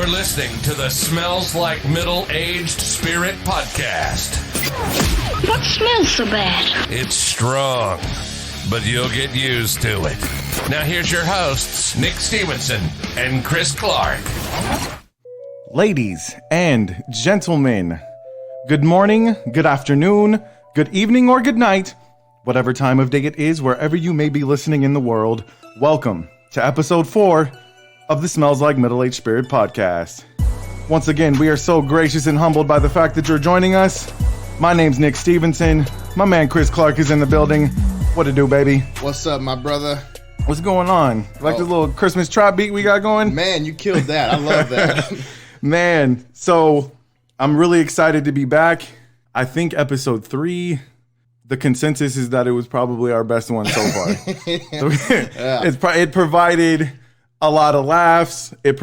You're listening to the Smells Like Middle-Aged Spirit podcast. What smells so bad? It's strong, but you'll get used to it. Now here's your hosts, Nick Stevenson and Chris Clark. Ladies and gentlemen, good morning, good afternoon, good evening, or good night, whatever time of day it is, wherever you may be listening in the world. Welcome to episode 4 of the Smells Like Middle-Aged Spirit podcast. Once again, we are so gracious and humbled by the fact that you're joining us. My name's Nick Stevenson. My man Chris Clark is in the building. What it do, baby? What's up, my brother? What's going on? Like the little Christmas trap beat we got going? Man, you killed that. I love that. Man, so I'm really excited to be back. I think episode 3, the consensus is that it was probably our best one so far. It provided a lot of laughs. It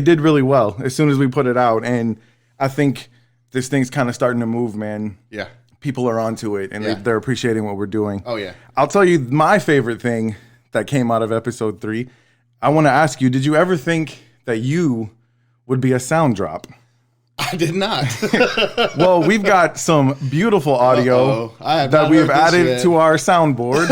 did really well as soon as we put it out. And I think this thing's kind of starting to move, man. Yeah. People are onto it and they're appreciating what we're doing. Oh, yeah. I'll tell you my favorite thing that came out of episode 3. I want to ask you, did you ever think that you would be a sound drop? I did not. Well, we've got some beautiful audio that we have added to our soundboard.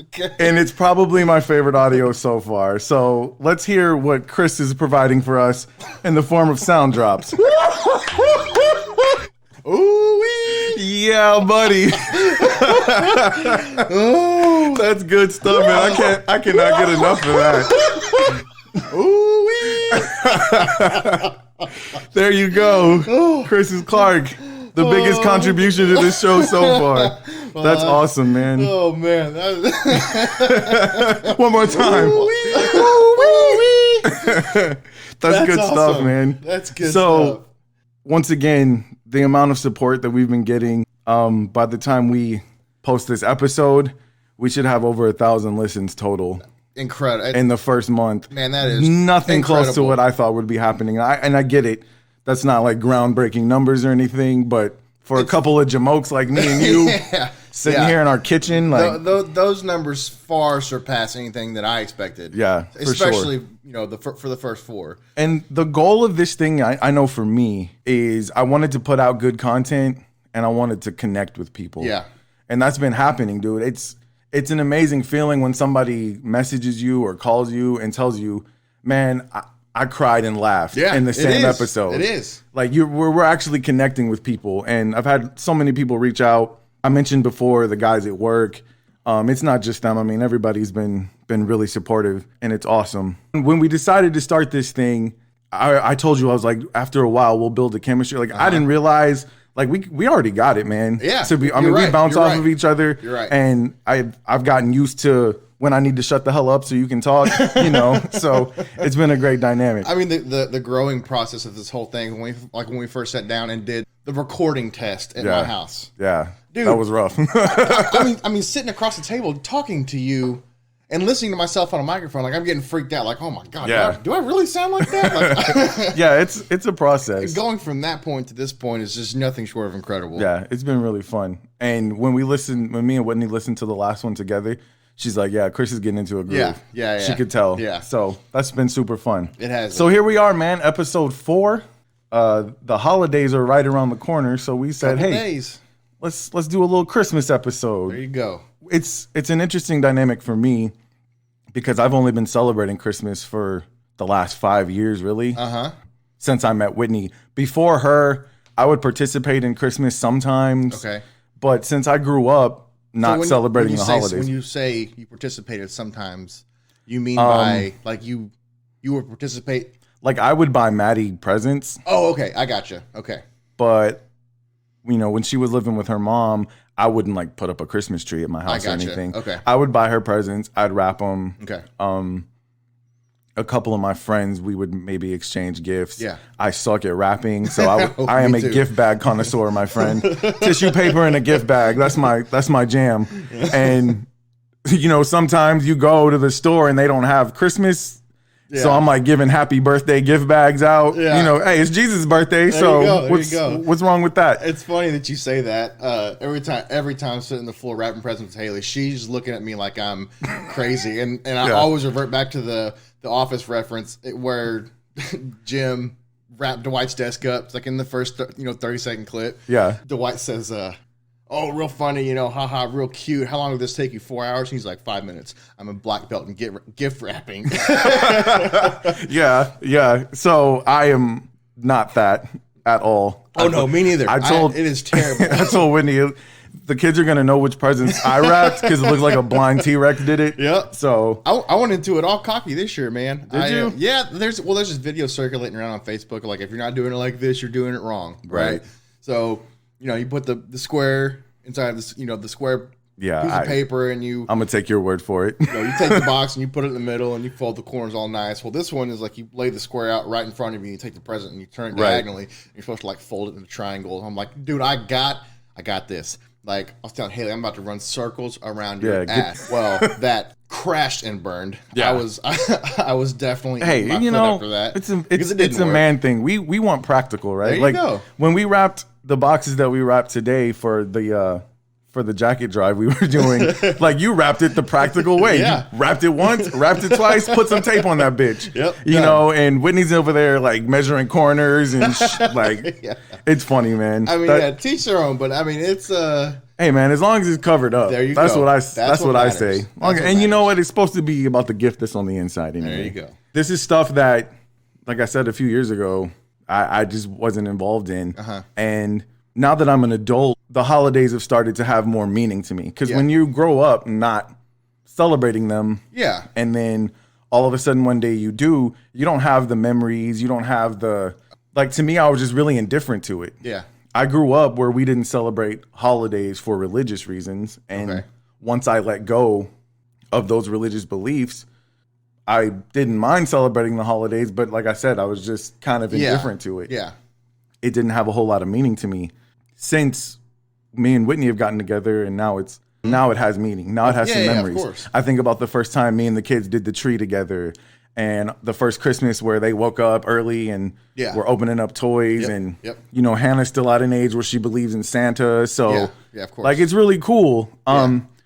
Okay. And it's probably my favorite audio so far. So let's hear what Chris is providing for us in the form of sound drops. Ooh-wee. Yeah, buddy. Oh, that's good stuff, man. I cannot get enough of that. Ooh-wee. There you go. Chris Clark, the biggest contribution to this show so far. That's awesome, man. Oh, man. One more time. That's good awesome stuff, man. That's good stuff. So, once again, the amount of support that we've been getting, by the time we post this episode, we should have over 1,000 listens total. Incredible. In the first month. Man, that is nothing incredible. Close to what I thought would be happening. I get it. That's not like groundbreaking numbers or anything, but for a couple of jamokes like me and you sitting here in our kitchen, like those numbers far surpass anything that I expected. Yeah, especially sure. For the first 4. And the goal of this thing, I know for me, is I wanted to put out good content and I wanted to connect with people. Yeah, and that's been happening, dude. It's an amazing feeling when somebody messages you or calls you and tells you, man, I cried and laughed in the same episode. It is. Like we're actually connecting with people. And I've had so many people reach out. I mentioned before the guys at work. It's not just them. I mean, everybody's been really supportive and it's awesome. When we decided to start this thing, I told you, I was like, after a while, we'll build a chemistry. Like I didn't realize... Like we already got it, man. Yeah. So we bounce off of each other. You're right. And I've gotten used to when I need to shut the hell up so you can talk, So it's been a great dynamic. I mean, the growing process of this whole thing, when we first sat down and did the recording test at my house. Yeah. Dude, that was rough. I mean, sitting across the table talking to you and listening to myself on a microphone, like I'm getting freaked out. Like, oh my God, do I really sound like that? Like, yeah, it's a process. Going from that point to this point is just nothing short of incredible. Yeah, it's been really fun. And when me and Whitney listened to the last one together, she's like, yeah, Chris is getting into a groove. Yeah. She could tell. Yeah. So that's been super fun. It has. So here we are, man, episode 4. The holidays are right around the corner, so we said, let's do a little Christmas episode. There you go. It's an interesting dynamic for me because I've only been celebrating Christmas for the last 5 years, really. Since I met Whitney. Before her, I would participate in Christmas sometimes. Okay. But since I grew up not celebrating the holidays. When you say you participated sometimes, you mean by like you would participate? Like I would buy Maddie presents. Oh, okay. I gotcha. Okay. But when she was living with her mom, I wouldn't like put up a Christmas tree at my house or anything. Okay. I would buy her presents. I'd wrap them. Okay. A couple of my friends, we would maybe exchange gifts. Yeah. I suck at wrapping, so I am a gift bag connoisseur, my friend. Tissue paper in a gift bag. That's my jam. And sometimes you go to the store and they don't have Christmas. Yeah. So I'm like giving happy birthday gift bags out. Yeah. Hey, it's Jesus' birthday. What's wrong with that? It's funny that you say that. Every time I'm sitting on the floor wrapping presents with Haley, she's looking at me like I'm crazy. And I always revert back to the Office reference where Jim wrapped Dwight's desk up. It's like in the first 30-second clip. Yeah. Dwight says, "Oh, real funny, haha, real cute. How long did this take you? 4 hours?" And he's like, 5 minutes. I'm a black belt in gift wrapping. Yeah. So I am not that at all. Oh no, me neither. It is terrible. I told Whitney, the kids are gonna know which presents I wrapped because it looks like a blind T-Rex did it. Yep. So I went into it all cocky this year, man. Did you? Yeah. There's this video circulating around on Facebook. Like, if you're not doing it like this, you're doing it wrong. Right. So you put the square inside this, the square piece of paper, and I'm gonna take your word for it. you take the box and you put it in the middle and you fold the corners all nice. Well, this one is like you lay the square out right in front of you. You take the present and you turn it diagonally. And you're supposed to like fold it into triangles. I'm like, dude, I got this. Like, I was telling Haley, I'm about to run circles around your ass. Well, that crashed and burned. Yeah. I was definitely Hey, after that. It's a man thing. We want practical, right? There you go. When we wrapped the boxes that we wrapped today for the jacket drive we were doing, like, you wrapped it the practical way. Yeah. You wrapped it once, wrapped it twice, put some tape on that bitch. Yep. You know, and Whitney's over there like measuring corners and it's funny, man. I mean, teach their own, but I mean, it's hey man, as long as it's covered up, there you that's go. What I That's say. what And you know what? It's supposed to be about the gift that's on the inside. Anyway. There you go. This is stuff that, like I said a few years ago, I just wasn't involved in, and now that I'm an adult, the holidays have started to have more meaning to me. Because when you grow up not celebrating them, and then all of a sudden one day you don't have the memories, you don't have to me, I was just really indifferent to it. Yeah. I grew up where we didn't celebrate holidays for religious reasons. And once I let go of those religious beliefs, I didn't mind celebrating the holidays. But like I said, I was just kind of indifferent to it. Yeah. It didn't have a whole lot of meaning to me. Since me and Whitney have gotten together, and now it has meaning. Now it has some memories. Of course. I think about the first time me and the kids did the tree together, and the first Christmas where they woke up early and were opening up toys, and Hannah's still at an age where she believes in Santa. So of course. like, it's really cool.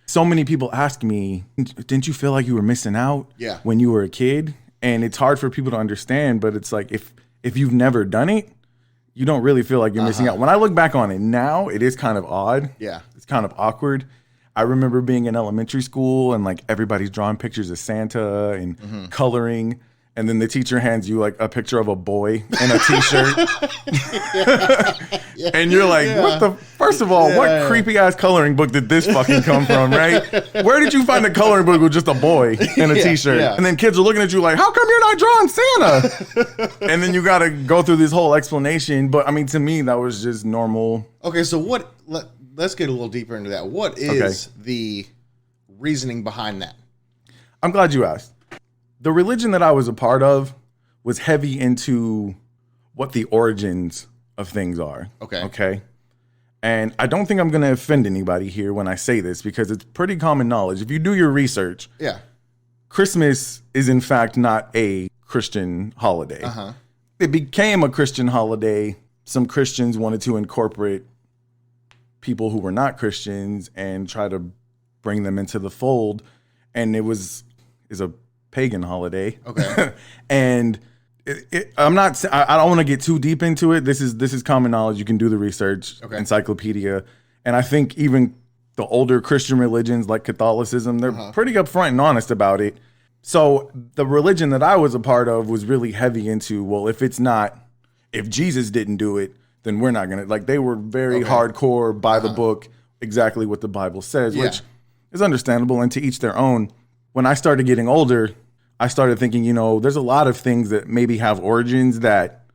So many people ask me, didn't you feel like you were missing out when you were a kid? And it's hard for people to understand, but it's like, if you've never done it, you don't really feel like you're missing out. When I look back on it now, it is kind of odd. Yeah. It's kind of awkward. I remember being in elementary school and like everybody's drawing pictures of Santa and coloring. And then the teacher hands you like a picture of a boy in a t-shirt. And you're like, first of all, what creepy ass coloring book did this fucking come from, right? Where did you find a coloring book with just a boy in a t-shirt? Yeah. And then kids are looking at you like, how come you're not drawing Santa? And then you got to go through this whole explanation. But I mean, to me, that was just normal. Okay, so let's get a little deeper into that. What is the reasoning behind that? I'm glad you asked. The religion that I was a part of was heavy into what the origins of things are. Okay. And I don't think I'm going to offend anybody here when I say this, because it's pretty common knowledge. If you do your research, Christmas is in fact not a Christian holiday. It became a Christian holiday. Some Christians wanted to incorporate people who were not Christians and try to bring them into the fold. And is a pagan holiday. Okay. And I don't want to get too deep into it. This is common knowledge. You can do the research, encyclopedia. And I think even the older Christian religions like Catholicism, they're pretty upfront and honest about it. So the religion that I was a part of was really heavy into, well, if Jesus didn't do it, then we're not going to. Like, they were very hardcore by the book, exactly what the Bible says, which is understandable, and to each their own. When I started getting older, I started thinking, there's a lot of things that maybe have origins that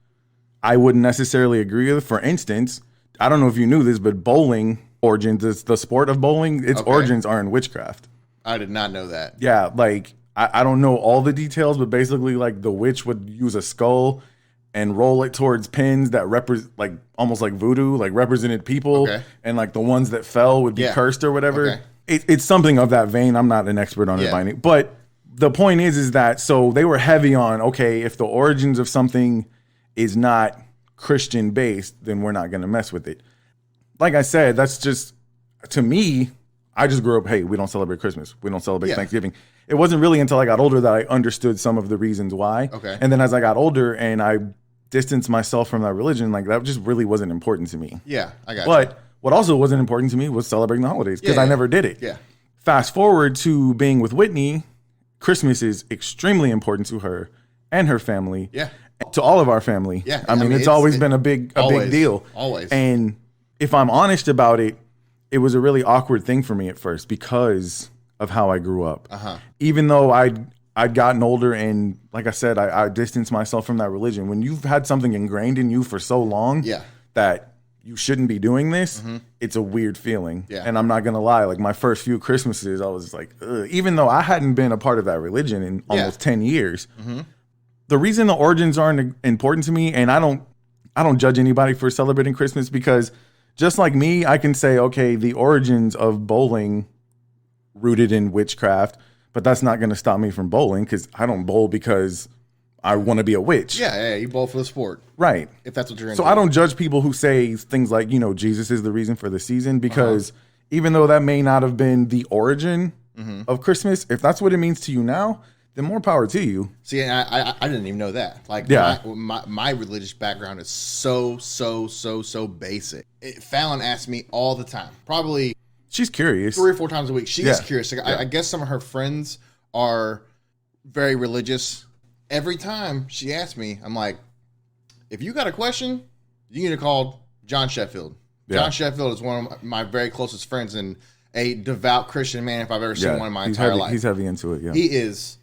I wouldn't necessarily agree with. For instance, I don't know if you knew this, but bowling origins, is the sport of bowling, its origins are in witchcraft. I did not know that. Yeah, like, I don't know all the details, but basically, like, the witch would use a skull and roll it towards pins that represent, like, almost like voodoo, like represented people. And like the ones that fell would be cursed or whatever. It's something of that vein. I'm not an expert on it by any, but the point is that, so they were heavy on, if the origins of something is not Christian based, then we're not going to mess with it. Like I said, that's just, to me, I just grew up, hey, we don't celebrate Christmas. We don't celebrate Thanksgiving. it wasn't really until I got older that I understood some of the reasons why. Okay. And then as I got older and I distanced myself from that religion, like that just really wasn't important to me. Yeah, I got you. But what also wasn't important to me was celebrating the holidays because I never did it. Yeah. Fast forward to being with Whitney, Christmas is extremely important to her and her family. Yeah. To all of our family. Yeah. I mean, it's always been a big deal. Always. And if I'm honest about it, it was a really awkward thing for me at first because of how I grew up. Even though I'd gotten older and, like I said, I distanced myself from that religion. When you've had something ingrained in you for so long that you shouldn't be doing this, it's a weird feeling. Yeah. And I'm not going to lie. Like my first few Christmases, I was like, ugh. Even though I hadn't been a part of that religion in almost 10 years, the reason the origins aren't important to me, and I don't judge anybody for celebrating Christmas because just like me, I can say, okay, the origins of bowling rooted in witchcraft, but that's not going to stop me from bowling because I don't bowl because I want to be a witch. Yeah, you bowl for the sport. Right. If that's what you're into. So I don't judge people who say things like, Jesus is the reason for the season because even though that may not have been the origin of Christmas, if that's what it means to you now, then more power to you. See, I didn't even know that. Like, my religious background is so basic. Fallon asks me all the time. Probably she's curious 3 or 4 times a week. She is curious. Like, I guess some of her friends are very religious. Every time she asks me, I'm like, if you got a question, you need to call John Sheffield. John Sheffield is one of my very closest friends and a devout Christian man if I've ever seen one in my entire life. He's heavy into it, yeah. He is.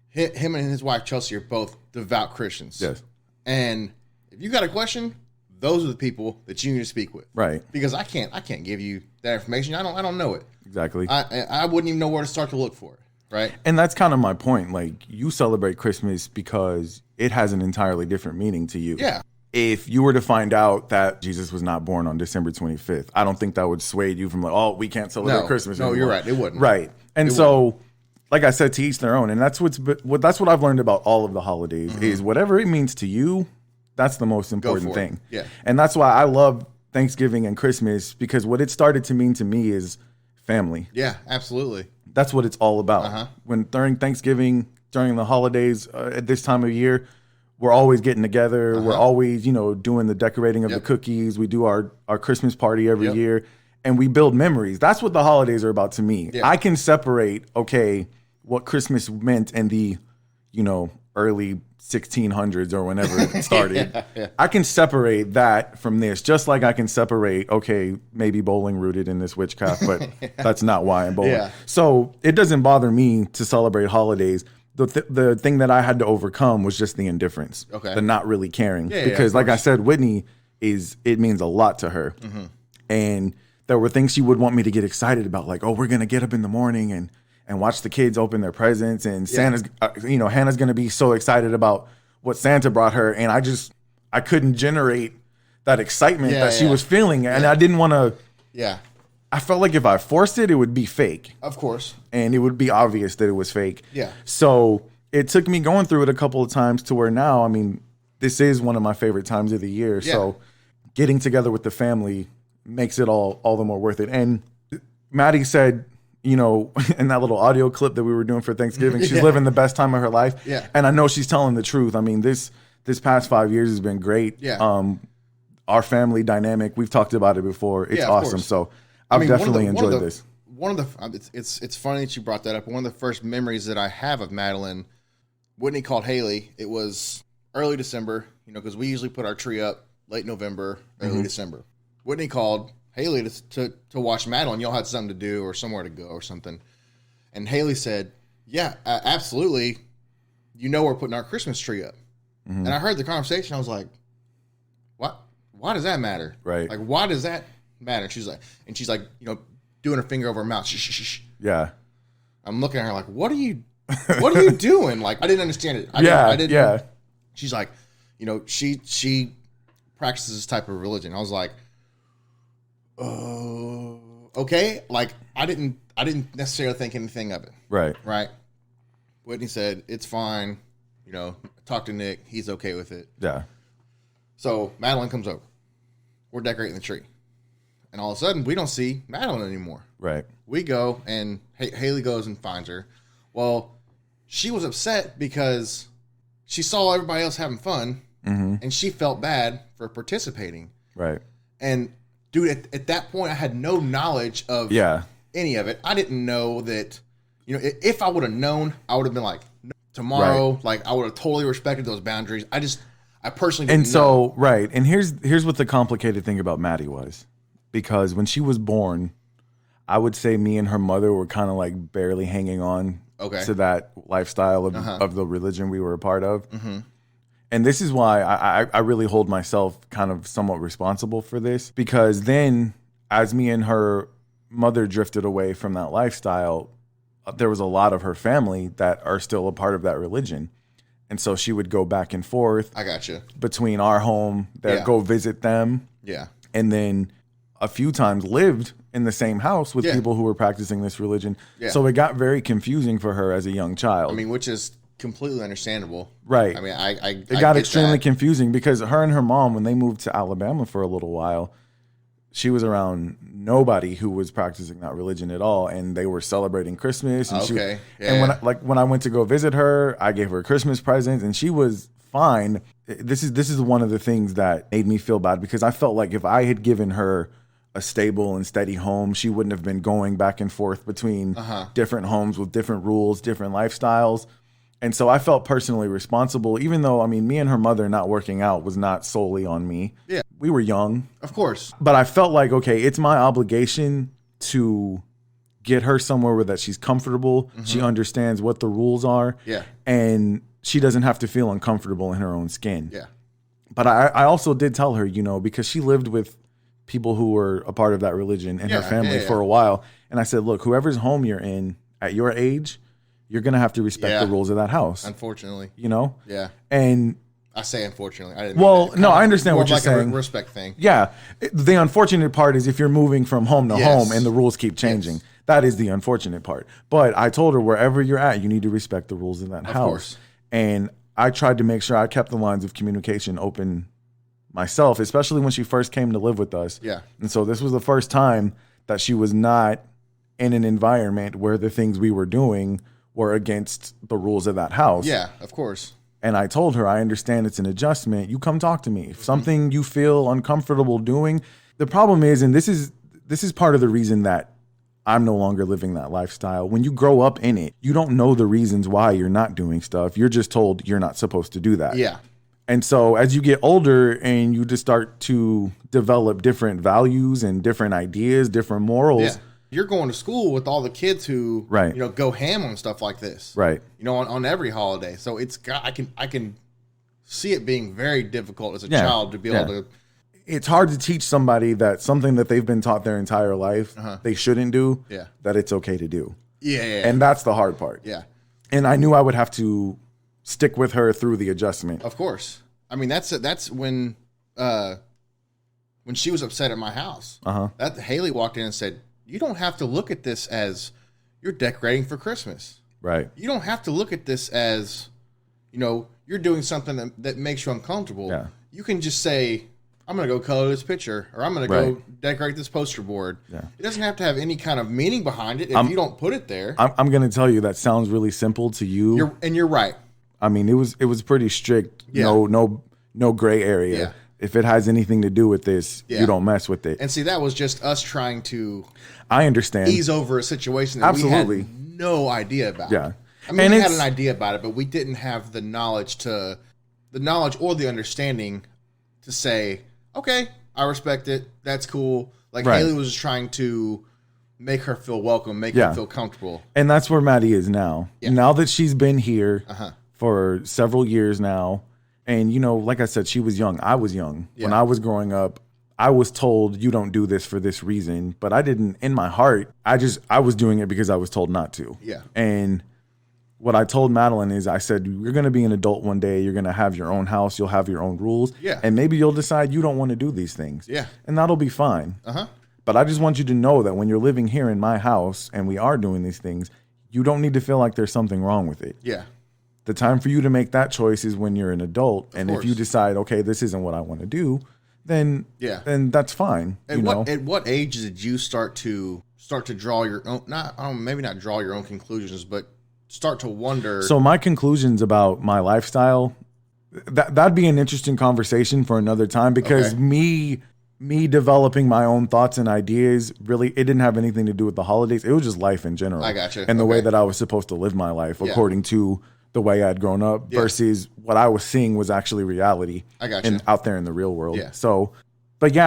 Him and his wife Chelsea are both devout Christians. Yes. And if you got a question, those are the people that you need to speak with. Right. Because I can't give you that information. I don't know it. Exactly. I wouldn't even know where to start to look for it. Right. And that's kind of my point. Like, you celebrate Christmas because it has an entirely different meaning to you. Yeah. If you were to find out that Jesus was not born on December 25th, I don't think that would sway you from like, oh, we can't celebrate Christmas anymore. No, you're right. It wouldn't. Right. And so, like I said, to each their own. And that's what I've learned about all of the holidays is whatever it means to you, that's the most important thing. Yeah. And that's why I love Thanksgiving and Christmas because what it started to mean to me is family. Yeah, absolutely. That's what it's all about. When during Thanksgiving, during the holidays, at this time of year, we're always getting together. We're always, doing the decorating of the cookies. We do our Christmas party every year, and we build memories. That's what the holidays are about to me. Yeah. I can separate, what Christmas meant in the, early 1600s or whenever it started. I can separate that from this, just like I can separate, maybe bowling rooted in this witchcraft, but that's not why I'm bowling. Yeah. So it doesn't bother me to celebrate holidays. The thing that I had to overcome was just the indifference, the not really caring. Because like I said, Whitney it means a lot to her. And there were things she would want me to get excited about, like, we're going to get up in the morning and watch the kids open their presents, and Santa's, Hannah's going to be so excited about what Santa brought her, and I couldn't generate that excitement that she was feeling, and I didn't want to. Yeah, I felt like if I forced it, it would be fake. Of course, and it would be obvious that it was fake. Yeah. So it took me going through it a couple of times to where now, I mean, this is one of my favorite times of the year. Yeah. So getting together with the family makes it all the more worth it. And Maddie said, in that little audio clip that we were doing for Thanksgiving, she's living the best time of her life. Yeah. And I know she's telling the truth. I mean, this past 5 years has been great. Yeah. Our family dynamic, we've talked about it before. It's awesome. Course. So I've definitely enjoyed this. It's funny that you brought that up. One of the first memories that I have of Madeline, Whitney called Haley. It was early December, because we usually put our tree up late November, early December. Whitney called Haley to watch Madeline. Y'all had something to do or somewhere to go or something. And Haley said, yeah, absolutely. We're putting our Christmas tree up. And I heard the conversation. I was like, what? Why does that matter? Right. Like, why does that matter? She's like, doing her finger over her mouth. Shh. Yeah. I'm looking at her like, what are you doing? Like, I didn't understand it. I didn't. She's like, she practices this type of religion. I was like, okay. Like, I didn't necessarily think anything of it. Right. Whitney said, it's fine. Talk to Nick. He's okay with it. Yeah. So Madeline comes over. We're decorating the tree. And all of a sudden, we don't see Madeline anymore. Right. We go, and Haley goes and finds her. Well, she was upset because she saw everybody else having fun, and she felt bad for participating. Right. And dude, at that point, I had no knowledge of any of it. I didn't know that, if I would have known, I would have been like, no, tomorrow, like I would have totally respected those boundaries. I personally didn't know. Right. And here's what the complicated thing about Maddie was. Because when she was born, I would say me and her mother were kind of like barely hanging on to that lifestyle of the religion we were a part of. Mm-hmm. And this is why I really hold myself kind of somewhat responsible for this, because then as me and her mother drifted away from that lifestyle, there was a lot of her family that are still a part of that religion. And so she would go back and forth. I gotcha. Between our home, go visit them. Yeah. And then a few times lived in the same house with people who were practicing this religion. Yeah. So it got very confusing for her as a young child. I mean, which is completely understandable. Right. I mean, it got extremely confusing because her and her mom, when they moved to Alabama for a little while, she was around nobody who was practicing that religion at all, and they were celebrating Christmas. And when I went to go visit her, I gave her Christmas presents, and she was fine. This is one of the things that made me feel bad, because I felt like if I had given her a stable and steady home, she wouldn't have been going back and forth between different homes with different rules, different lifestyles. And so I felt personally responsible, even though, I mean, me and her mother not working out was not solely on me. Yeah. We were young. Of course. But I felt like, okay, it's my obligation to get her somewhere where that she's comfortable. Mm-hmm. She understands what the rules are. Yeah. And she doesn't have to feel uncomfortable in her own skin. Yeah. But I also did tell her, because she lived with people who were a part of that religion and her family for a while. And I said, look, whoever's home you're in at your age, you're going to have to respect the rules of that house. Unfortunately. Yeah. And I say unfortunately. I didn't no, I understand what you're saying. A respect thing. Yeah. The unfortunate part is if you're moving from home to home and the rules keep changing. Yes. That is the unfortunate part. But I told her wherever you're at, you need to respect the rules of that house. Course. And I tried to make sure I kept the lines of communication open myself, especially when she first came to live with us. Yeah. And so this was the first time that she was not in an environment where the things we were doing were against the rules of that house. Yeah, of course. And I told her, I understand it's an adjustment. You come talk to me. If something you feel uncomfortable doing, the problem is, and this is part of the reason that I'm no longer living that lifestyle. When you grow up in it, you don't know the reasons why you're not doing stuff. You're just told you're not supposed to do that. Yeah. And so as you get older and you just start to develop different values and different ideas, different morals, you're going to school with all the kids who, go ham on stuff like this, right? On every holiday. So I can see it being very difficult as a child to be able to. It's hard to teach somebody that something that they've been taught their entire life they shouldn't do. Yeah, that it's okay to do. Yeah. And that's the hard part. Yeah, and I knew I would have to stick with her through the adjustment. Of course. I mean, that's when she was upset at my house. That Haley walked in and said, you don't have to look at this as you're decorating for Christmas. Right. You don't have to look at this as, you're doing something that makes you uncomfortable. Yeah. You can just say, I'm going to go color this picture, or I'm going to go decorate this poster board. Yeah. It doesn't have to have any kind of meaning behind it if you don't put it there. I'm going to tell you that sounds really simple to you. You're right. I mean, it was pretty strict. Yeah. No gray area. Yeah. If it has anything to do with this, you don't mess with it. And see, that was just us trying to I understand. Ease over a situation that we had no idea about. Yeah. I mean, we had an idea about it, but we didn't have the knowledge or the understanding to say, okay, I respect it. That's cool. Like Haley was just trying to make her feel welcome, make her feel comfortable. And that's where Maddie is now. Yeah. Now that she's been here for several years now, and, like I said, she was young. I was young. Yeah. When I was growing up, I was told you don't do this for this reason, but I didn't. In my heart, I was doing it because I was told not to. Yeah. And what I told Madeline is I said, you're going to be an adult one day. You're going to have your own house. You'll have your own rules. Yeah. And maybe you'll decide you don't want to do these things. Yeah. And that'll be fine. But I just want you to know that when you're living here in my house and we are doing these things, you don't need to feel like there's something wrong with it. Yeah. The time for you to make that choice is when you're an adult. And if you decide, okay, this isn't what I want to do, then that's fine. At what age did you start to draw your own, maybe not draw your own conclusions, but start to wonder. So my conclusions about my lifestyle, that'd be an interesting conversation for another time, because me developing my own thoughts and ideas, really, it didn't have anything to do with the holidays. It was just life in general. I got you. And the way that I was supposed to live my life according to the way I'd grown up versus what I was seeing was actually reality. I got you. And out there in the real world. Yeah. So,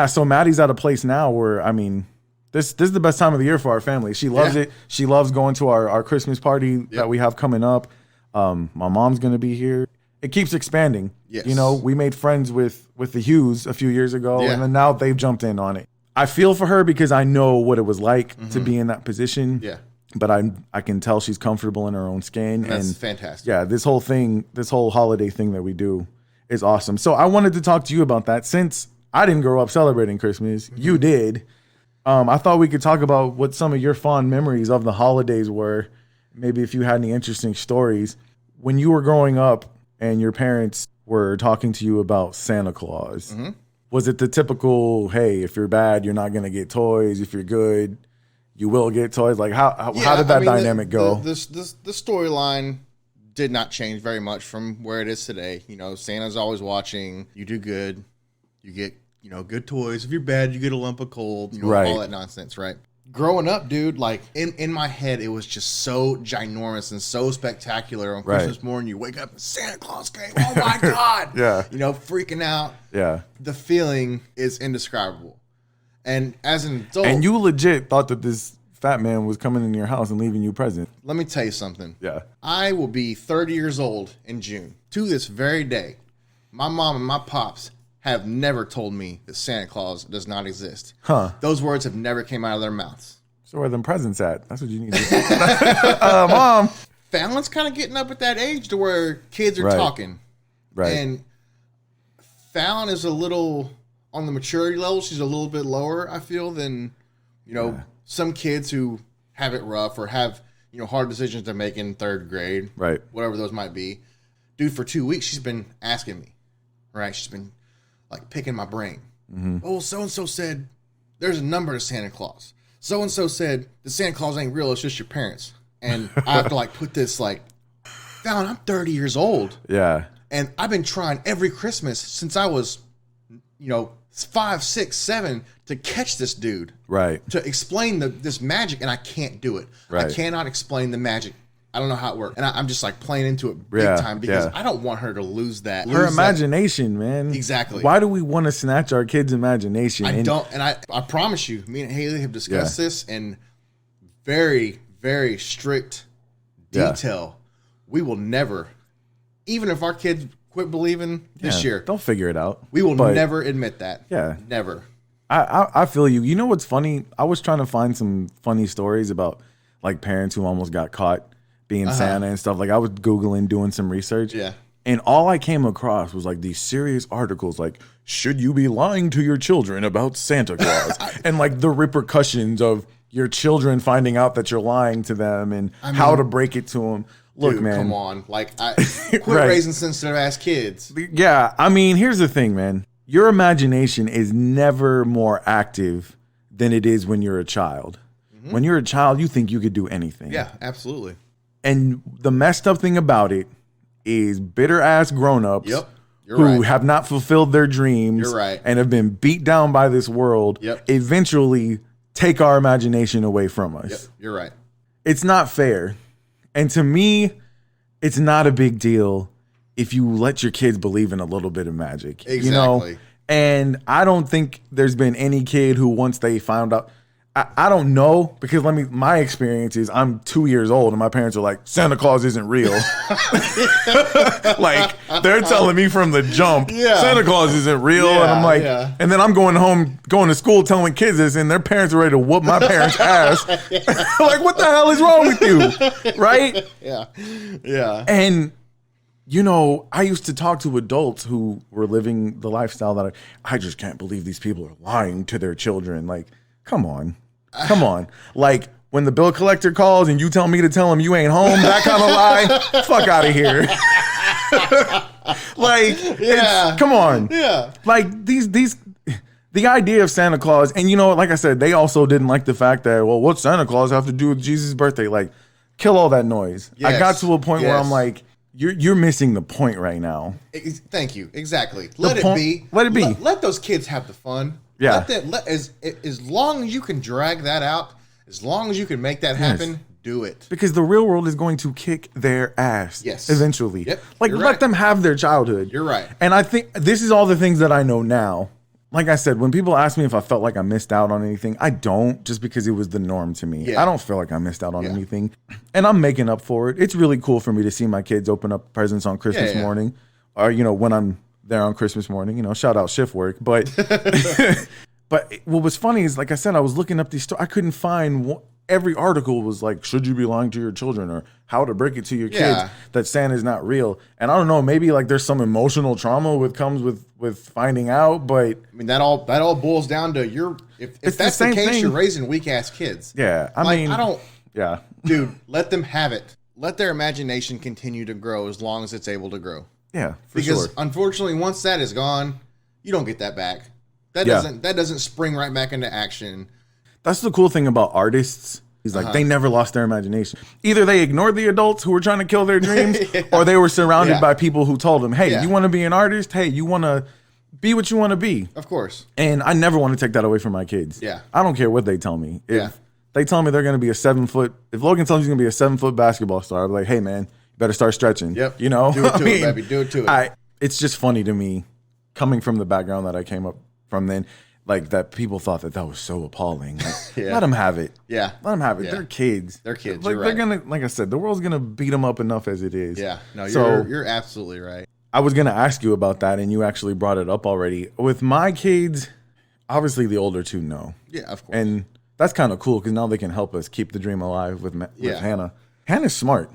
so Maddie's at a place now where, I mean, this is the best time of the year for our family. She loves it. She loves going to our Christmas party that we have coming up. My mom's going to be here. It keeps expanding. Yes. You know, we made friends with the Hughes a few years ago, and then now they've jumped in on it. I feel for her because I know what it was like to be in that position. Yeah. But I can tell she's comfortable in her own skin. That's and fantastic. Yeah, this whole holiday thing that we do is awesome. So I wanted to talk to you about that. Since I didn't grow up celebrating Christmas, you did. I thought we could talk about what some of your fond memories of the holidays were. Maybe if you had any interesting stories. When you were growing up and your parents were talking to you about Santa Claus, was it the typical, hey, if you're bad, you're not going to get toys. If you're good, you will get toys? Like, how did that dynamic go? The storyline did not change very much from where it is today. You know, Santa's always watching. You do good, you get, you know, good toys. If you're bad, you get a lump of coal. You know, all that nonsense, right? Growing up, dude, like in my head, it was just so ginormous and so spectacular. On Christmas morning, you wake up and Santa Claus came. Oh my God! You know, freaking out. Yeah, the feeling is indescribable. And as an adult, and you legit thought that this fat man was coming into your house and leaving you a present. Let me tell you something. Yeah, I will be 30 years old in June. To this very day, my mom and my pops have never told me that Santa Claus does not exist. Those words have never came out of their mouths. So where are them presents at? That's what you need to do. Mom. Fallon's kind of getting up at that age to where kids are talking. Right. And Fallon is a little, on the maturity level, she's a little bit lower, I feel, than, you know, some kids who have it rough or have, you know, hard decisions to make in third grade. Right. Whatever those might be. Dude, for 2 weeks, she's been asking me. Right. She's been like picking my brain. Oh, so-and-so said there's a number to Santa Claus. So-and-so said the Santa Claus ain't real, it's just your parents. And I have to like put this like, Fallon, I'm 30 years old. Yeah. And I've been trying every Christmas since I was, you know, 5, 6, 7 to catch this dude. Right. To explain this magic, and I can't do it. Right. I cannot explain the magic. I don't know how it works. And I'm just like playing into it big time because I don't want her to lose that. Her imagination, man. Exactly. Why do we want to snatch our kids' imagination? I don't. And I promise you, me and Haley have discussed this in very, very strict detail. We will never, even if our kids quit believing this year, they'll figure it out. We will never admit that. Yeah. Never. I feel you. You know what's funny? I was trying to find some funny stories about like parents who almost got caught being Santa and stuff. Like I was Googling, doing some research. Yeah. And all I came across was like these serious articles like, should you be lying to your children about Santa Claus? And like the repercussions of your children finding out that you're lying to them and how to break it to them. Look, dude, man. Come on. Like, quit raising sensitive ass kids. Yeah. I mean, here's the thing, man. Your imagination is never more active than it is when you're a child. When you're a child, you think you could do anything. Yeah, absolutely. And the messed up thing about it is bitter ass grown-ups who have not fulfilled their dreams and have been beat down by this world eventually take our imagination away from us. Yep, you're right. It's not fair. And to me, it's not a big deal if you let your kids believe in a little bit of magic. Exactly. You know? And I don't think there's been any kid who once they found out, I don't know, because my experience is I'm 2 years old and my parents are like, Santa Claus isn't real. Like they're telling me from the jump, Santa Claus isn't real. And I'm like, and then I'm going to school telling kids this and their parents are ready to whoop my parents' ass. Like, what the hell is wrong with you? Right? Yeah. Yeah. And, you know, I used to talk to adults who were living the lifestyle that I just can't believe these people are lying to their children. Like, come on. Come on. Like when the bill collector calls and you tell me to tell him you ain't home, that kind of lie, fuck out of here. Like, come on. Yeah. Like the idea of Santa Claus, and you know, like I said, they also didn't like the fact that, well, what's Santa Claus have to do with Jesus' birthday? Like, kill all that noise. I Yes. got to a point where I'm like, you're missing the point right now. Thank you. Exactly. Let it be. Let it be. Let those kids have the fun. Yeah. As long as you can drag that out, as long as you can make that happen, do it. Because the real world is going to kick their ass. Yes. Eventually. Yep. Like, You're let right. them have their childhood. You're right. And I think this is all the things that I know now. Like I said, when people ask me if I felt like I missed out on anything, I don't, just because it was the norm to me. Yeah. I don't feel like I missed out on anything. And I'm making up for it. It's really cool for me to see my kids open up presents on Christmas morning, or, when I'm there on Christmas morning, shout out shift work. But but what was funny is, like I said, I was looking up these stories. I couldn't find every article was like, should you be lying to your children, or how to break it to your kids that Santa's not real. And I don't know, maybe like there's some emotional trauma comes with finding out, but I mean, that all boils down to if that's the case, you're raising weak ass kids. Yeah. I mean, I don't. Yeah. Dude, let them have it. Let their imagination continue to grow as long as it's able to grow. Yeah, Because unfortunately, once that is gone, you don't get that back. That doesn't spring right back into action. That's the cool thing about artists. He's like, they never lost their imagination. Either they ignored the adults who were trying to kill their dreams, or they were surrounded by people who told them, hey, you want to be an artist? Hey, you want to be what you want to be? Of course. And I never want to take that away from my kids. Yeah. I don't care what they tell me. If they tell me they're going to be if Logan tells me he's going to be a 7-foot basketball star, I'll be like, hey, man, you better start stretching. Yep. Do it to it, baby. Do it to it. It's just funny to me, coming from the background that I came up from then, like that people thought that was so appalling. Like, let them have it. Yeah. Let them have it. Yeah. They're kids. They're kids. Like, You're they're right. gonna, like I said, the world's gonna beat them up enough as it is. Yeah. No, you're absolutely right. I was gonna ask you about that, and you actually brought it up already. With my kids, obviously the older two know. Yeah, of course. And that's kind of cool because now they can help us keep the dream alive with Hannah. Hannah's smart.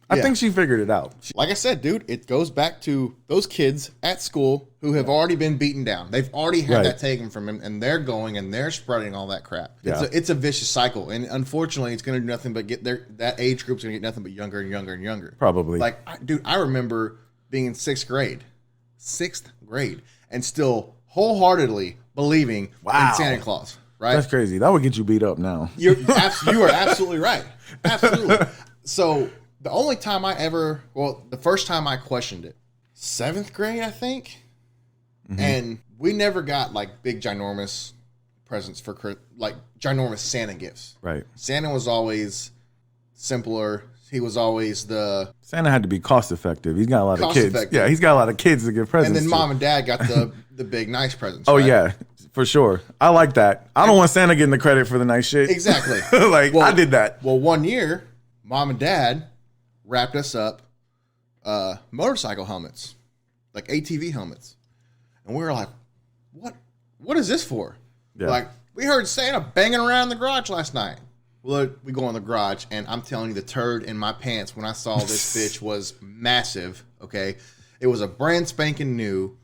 I think she figured it out. Like I said, dude, it goes back to those kids at school who have already been beaten down. They've already had that taken from them, and they're going and they're spreading all that crap. Yeah. It's a vicious cycle, and unfortunately, it's going to do nothing but get that age group's going to get nothing but younger and younger and younger. Probably. Like, dude, I remember being in sixth grade, and still wholeheartedly believing in Santa Claus. Right? That's crazy. That would get you beat up now. You are absolutely right. Absolutely. So the only time the first time I questioned it, 7th grade, I think. Mm-hmm. And we never got like big ginormous presents for like ginormous Santa gifts. Right. Santa was always simpler. He was always Santa had to be cost effective. He's got a lot of kids. Effective. Yeah, he's got a lot of kids to give presents. And then to. Mom and Dad got the big nice presents. Oh right? yeah, for sure. I like that. I don't want Santa getting the credit for the nice shit. Exactly. I did that. Well, one year, Mom and Dad wrapped us up motorcycle helmets, like ATV helmets, and we were like, what is this for? Yeah. Like, we heard Santa banging around the garage last night. Well, we go in the garage, and I'm telling you, the turd in my pants when I saw this bitch was massive. Okay, it was a brand spanking new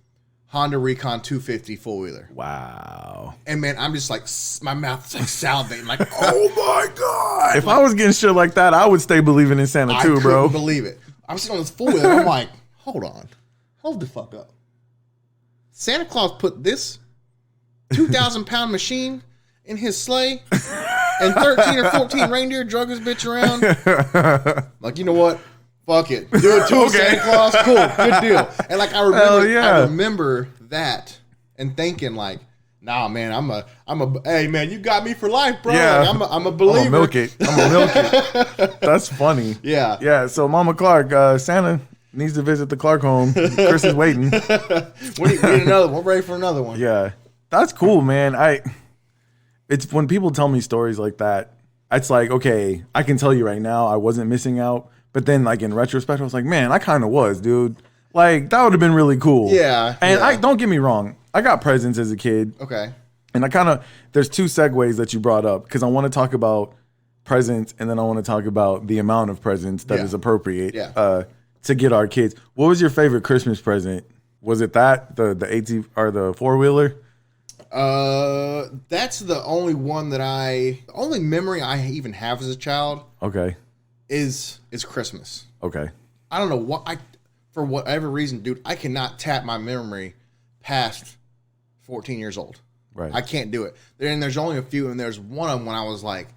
Honda Recon 250 4-wheeler. Wow. And man, I'm just like, my mouth's like salivating, like, oh my god! If I was getting shit like that, I would stay believing in Santa too, bro. I couldn't believe it. I was sitting on this 4-wheeler. I'm like, hold the fuck up. Santa Claus put this 2,000-pound machine in his sleigh, and 13 or 14 reindeer drug his bitch around. Like, you know what? Fuck it. Do it to Santa Claus. Cool. Good deal. And like, I remember that and thinking like, nah, man, hey man, you got me for life, bro. Yeah. Like, I'm a believer. I'm gonna milk it. That's funny. Yeah. Yeah. So Mama Clark, Santa needs to visit the Clark home. Chris is waiting. We need another one. We're ready for another one. Yeah. That's cool, man. It's when people tell me stories like that, it's like, okay, I can tell you right now I wasn't missing out. But then, like, in retrospect, I was like, man, I kind of was, dude. Like, that would have been really cool. Yeah. And don't get me wrong. I got presents as a kid. Okay. And there's two segues that you brought up because I want to talk about presents and then I want to talk about the amount of presents that is appropriate to get our kids. What was your favorite Christmas present? Was it that, the AT or the 4-wheeler? That's the only one the only memory I even have as a child. Okay. Is Christmas. Okay. I don't know for whatever reason, dude, I cannot tap my memory past 14 years old. Right. I can't do it. And there's only a few, and there's one of them when I was like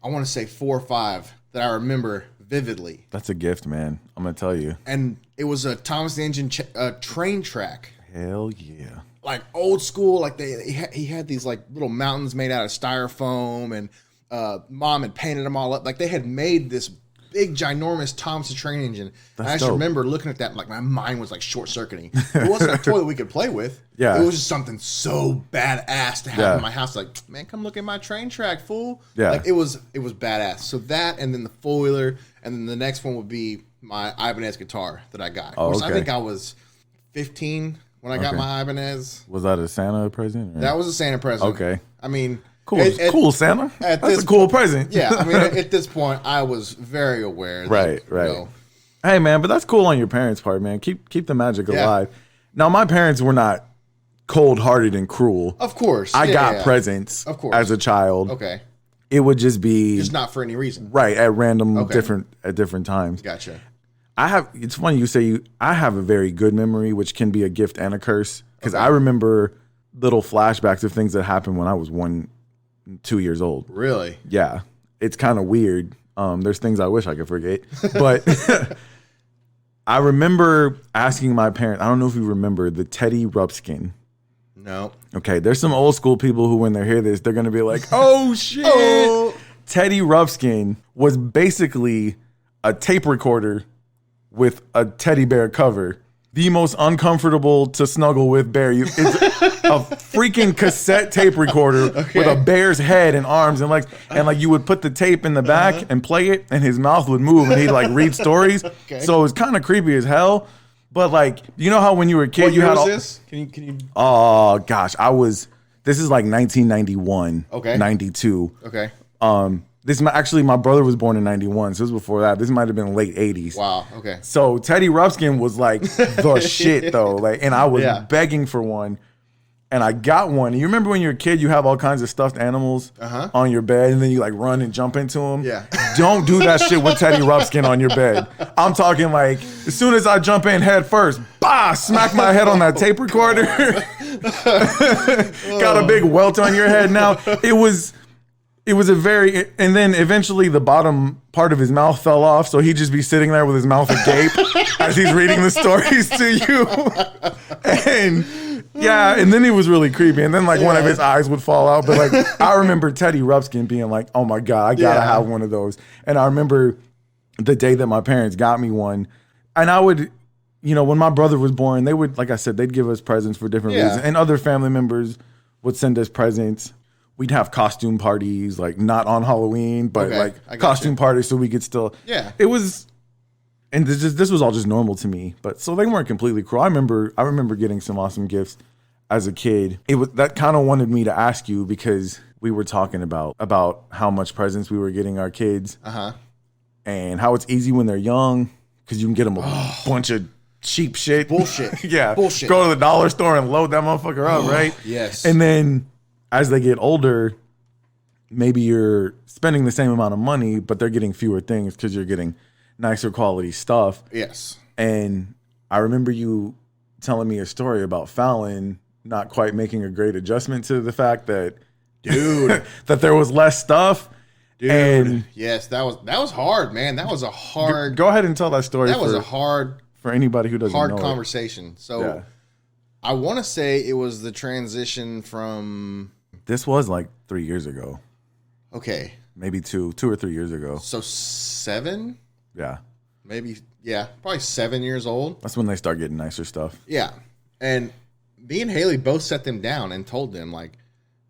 I want to say 4 or 5 that I remember vividly. That's a gift, man. I'm gonna tell you. And it was a Thomas the Engine train track. Hell yeah. Like old school, like he had these like little mountains made out of styrofoam, and mom had painted them all up. Like they had made this big, ginormous Thomas the Train Engine. And I just remember looking at that, like my mind was like short circuiting. It wasn't a toy that we could play with. Yeah. It was just something so badass to have in my house. Like, man, come look at my train track, fool. Yeah. Like it was badass. So that, and then the 4-wheeler, and then the next one would be my Ibanez guitar that I got. Oh, okay. I think I was 15 when I got my Ibanez. Was that a Santa present? Or? That was a Santa present. Okay. I mean, cool, cool Santa. That's a cool present. Yeah, I mean, at this point, I was very aware. That, Right. Hey, man, but that's cool on your parents' part, man. Keep the magic alive. Now, my parents were not cold-hearted and cruel. Of course, I got presents. Of course, as a child. Okay. It would just be just not for any reason. Right at random, different times. Gotcha. It's funny you say I have a very good memory, which can be a gift and a curse, because I remember little flashbacks of things that happened when I was 1-2 years old. Really? Yeah. It's kind of weird. There's things I wish I could forget, but I remember asking my parents, I don't know if you remember the Teddy Roughskin. No. Okay. There's some old school people who, when they hear this, they're going to be like, oh shit. Oh. Teddy Roughskin was basically a tape recorder with a teddy bear cover. The most uncomfortable to snuggle with bear. It's a freaking cassette tape recorder with a bear's head and arms and legs. And like you would put the tape in the back and play it, and his mouth would move and he'd like read stories. So it was kind of creepy as hell. But like, you know how when you were a kid, what you year had was this? Can you? Oh gosh, this is like 1991. Okay. 92. Okay. My brother was born in 91, so it was before that. This might have been late 80s. Wow, okay. So Teddy Roughskin was like the shit though. Like, and I was begging for one. And I got one. And you remember when you're a kid, you have all kinds of stuffed animals on your bed, and then you like run and jump into them? Yeah. Don't do that shit with Teddy Roughskin on your bed. I'm talking like, as soon as I jump in head first, smack my head on that tape recorder. Got a big welt on your head now. It was and then eventually the bottom part of his mouth fell off, so he'd just be sitting there with his mouth agape as he's reading the stories to you. And then he was really creepy. And then like one of his eyes would fall out. But like I remember Teddy Roughskin being like, oh my God, I gotta have one of those. And I remember the day that my parents got me one. And I would, when my brother was born, they would, like I said, they'd give us presents for different reasons. And other family members would send us presents. We'd have costume parties, like not on Halloween, but like costume parties so we could still. Yeah. It was, and this was all just normal to me. But so they weren't completely cruel. I remember getting some awesome gifts as a kid. It was that kind of wanted me to ask you, because we were talking about how much presents we were getting our kids. And how it's easy when they're young, because you can get them a bunch of cheap shit. Bullshit. Bullshit. Go to the dollar store and load that motherfucker up, right? Yes. And then as they get older, maybe you're spending the same amount of money, but they're getting fewer things because you're getting nicer quality stuff. Yes. And I remember you telling me a story about Fallon not quite making a great adjustment to the fact that, dude, that there was less stuff. Dude, and yes, that was hard, man. That was a hard. Go ahead and tell that story. That was a hard for anybody who doesn't know. Hard conversation. So I want to say it was the transition from. This was like 3 years ago. Okay. Maybe 2 or 3 years ago. So 7? Yeah. Maybe, probably 7 years old. That's when they start getting nicer stuff. Yeah. And me and Haley both set them down and told them, like,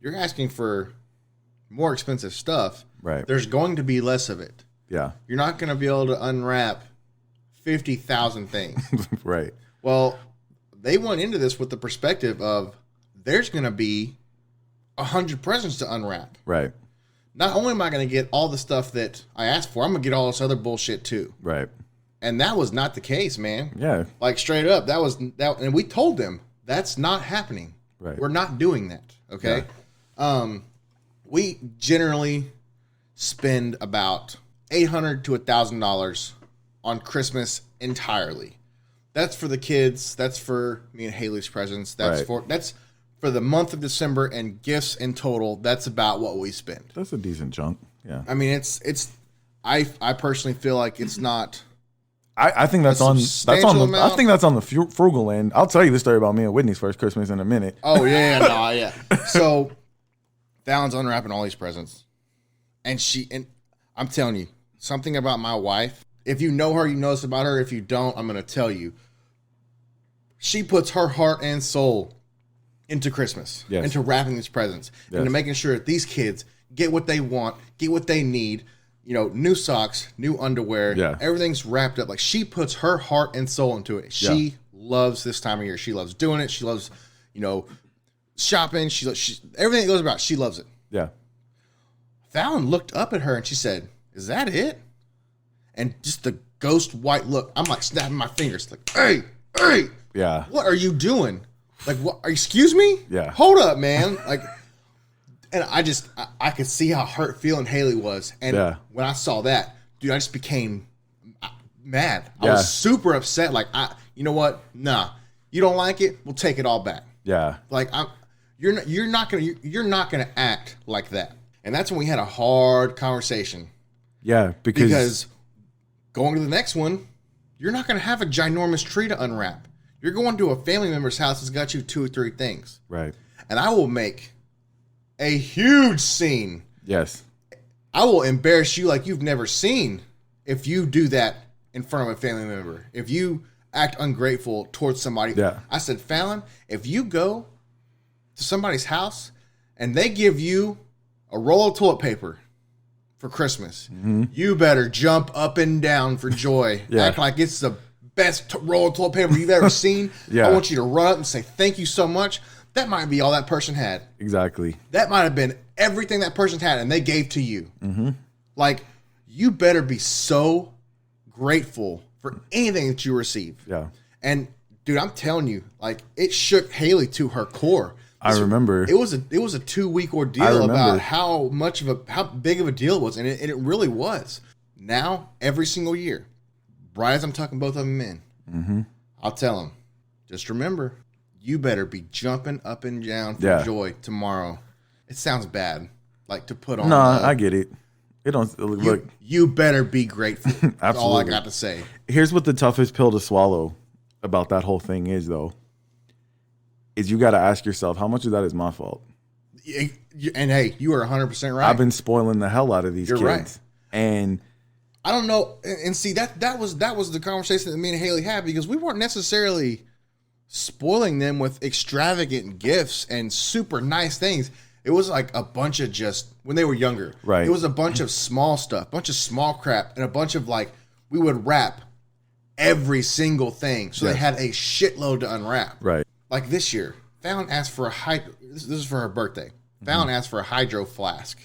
you're asking for more expensive stuff. Right. There's going to be less of it. Yeah. You're not going to be able to unwrap 50,000 things. Right. Well, they went into this with the perspective of there's going to be 100 presents to unwrap. Right. Not only am I going to get all the stuff that I asked for, I'm going to get all this other bullshit too. Right. And that was not the case, man. Yeah. Like straight up, and we told them that's not happening. Right. We're not doing that. Okay. Yeah. We generally spend about $800 to $1,000 on Christmas entirely. That's for the kids. That's for me and Haley's presents. That's for the month of December and gifts in total. That's about what we spend. That's a decent chunk. Yeah. I mean, I personally feel like it's not. I think that's on the I think that's on the frugal end. I'll tell you the story about me and Whitney's first Christmas in a minute. Oh yeah. So Fallon's unwrapping all these presents, and I'm telling you something about my wife. If you know her, you know this about her. If you don't, I'm gonna tell you. She puts her heart and soul into Christmas, into wrapping these presents, into making sure that these kids get what they want, get what they need. You know, new socks, new underwear, everything's wrapped up. Like, she puts her heart and soul into it. She loves this time of year. She loves doing it. She loves, shopping. She everything that goes about. She loves it. Yeah. Fallon looked up at her and she said, "Is that it?" And just the ghost white look. I'm like snapping my fingers, like, "Hey, yeah, what are you doing? Like, what? Excuse me? Yeah, hold up, man. Like." And I could see how hurt feeling Haley was. And when I saw that, dude, I just became mad. I was super upset. Like, you know what? Nah, you don't like it? We'll take it all back. Yeah. Like, you're not gonna act like that. And that's when we had a hard conversation. Yeah, because going to the next one, you're not gonna have a ginormous tree to unwrap. You're going to a family member's house that's got you 2 or 3 things. Right. And I will make a huge scene. Yes. I will embarrass you like you've never seen if you do that in front of a family member. If you act ungrateful towards somebody. Yeah. I said, Fallon, if you go to somebody's house and they give you a roll of toilet paper for Christmas, you better jump up and down for joy. Act like it's the best roll of toilet paper you've ever seen. I want you to run up and say, thank you so much. That might be all that person had. Exactly. That might have been everything that person had, and they gave to you. Mm-hmm. Like, you better be so grateful for anything that you receive. Yeah. And, dude, I'm telling you, like, it shook Haley to her core. I remember. It was a 2-week ordeal about how big of a deal it was, and it really was. Now, every single year, right as I'm tucking both of them in, I'll tell them, just remember, you better be jumping up and down for joy tomorrow. It sounds bad, like to put on. No, I get it. It don't look. You better be grateful. That's Absolutely. all I got to say. Here's what the toughest pill to swallow about that whole thing is, though. Is you got to ask yourself, how much of that is my fault? And hey, you are 100% right. I've been spoiling the hell out of these kids. Right. And I don't know. And see, that was the conversation that me and Haley had, because we weren't necessarily spoiling them with extravagant gifts and super nice things. It was like a bunch of just, when they were younger, right? It was a bunch of small stuff, bunch of small crap, and a bunch of, like, we would wrap every single thing. So they had a shitload to unwrap. Right. Like this year, Fallon asked for this is for her birthday. Fallon asked for a hydro flask.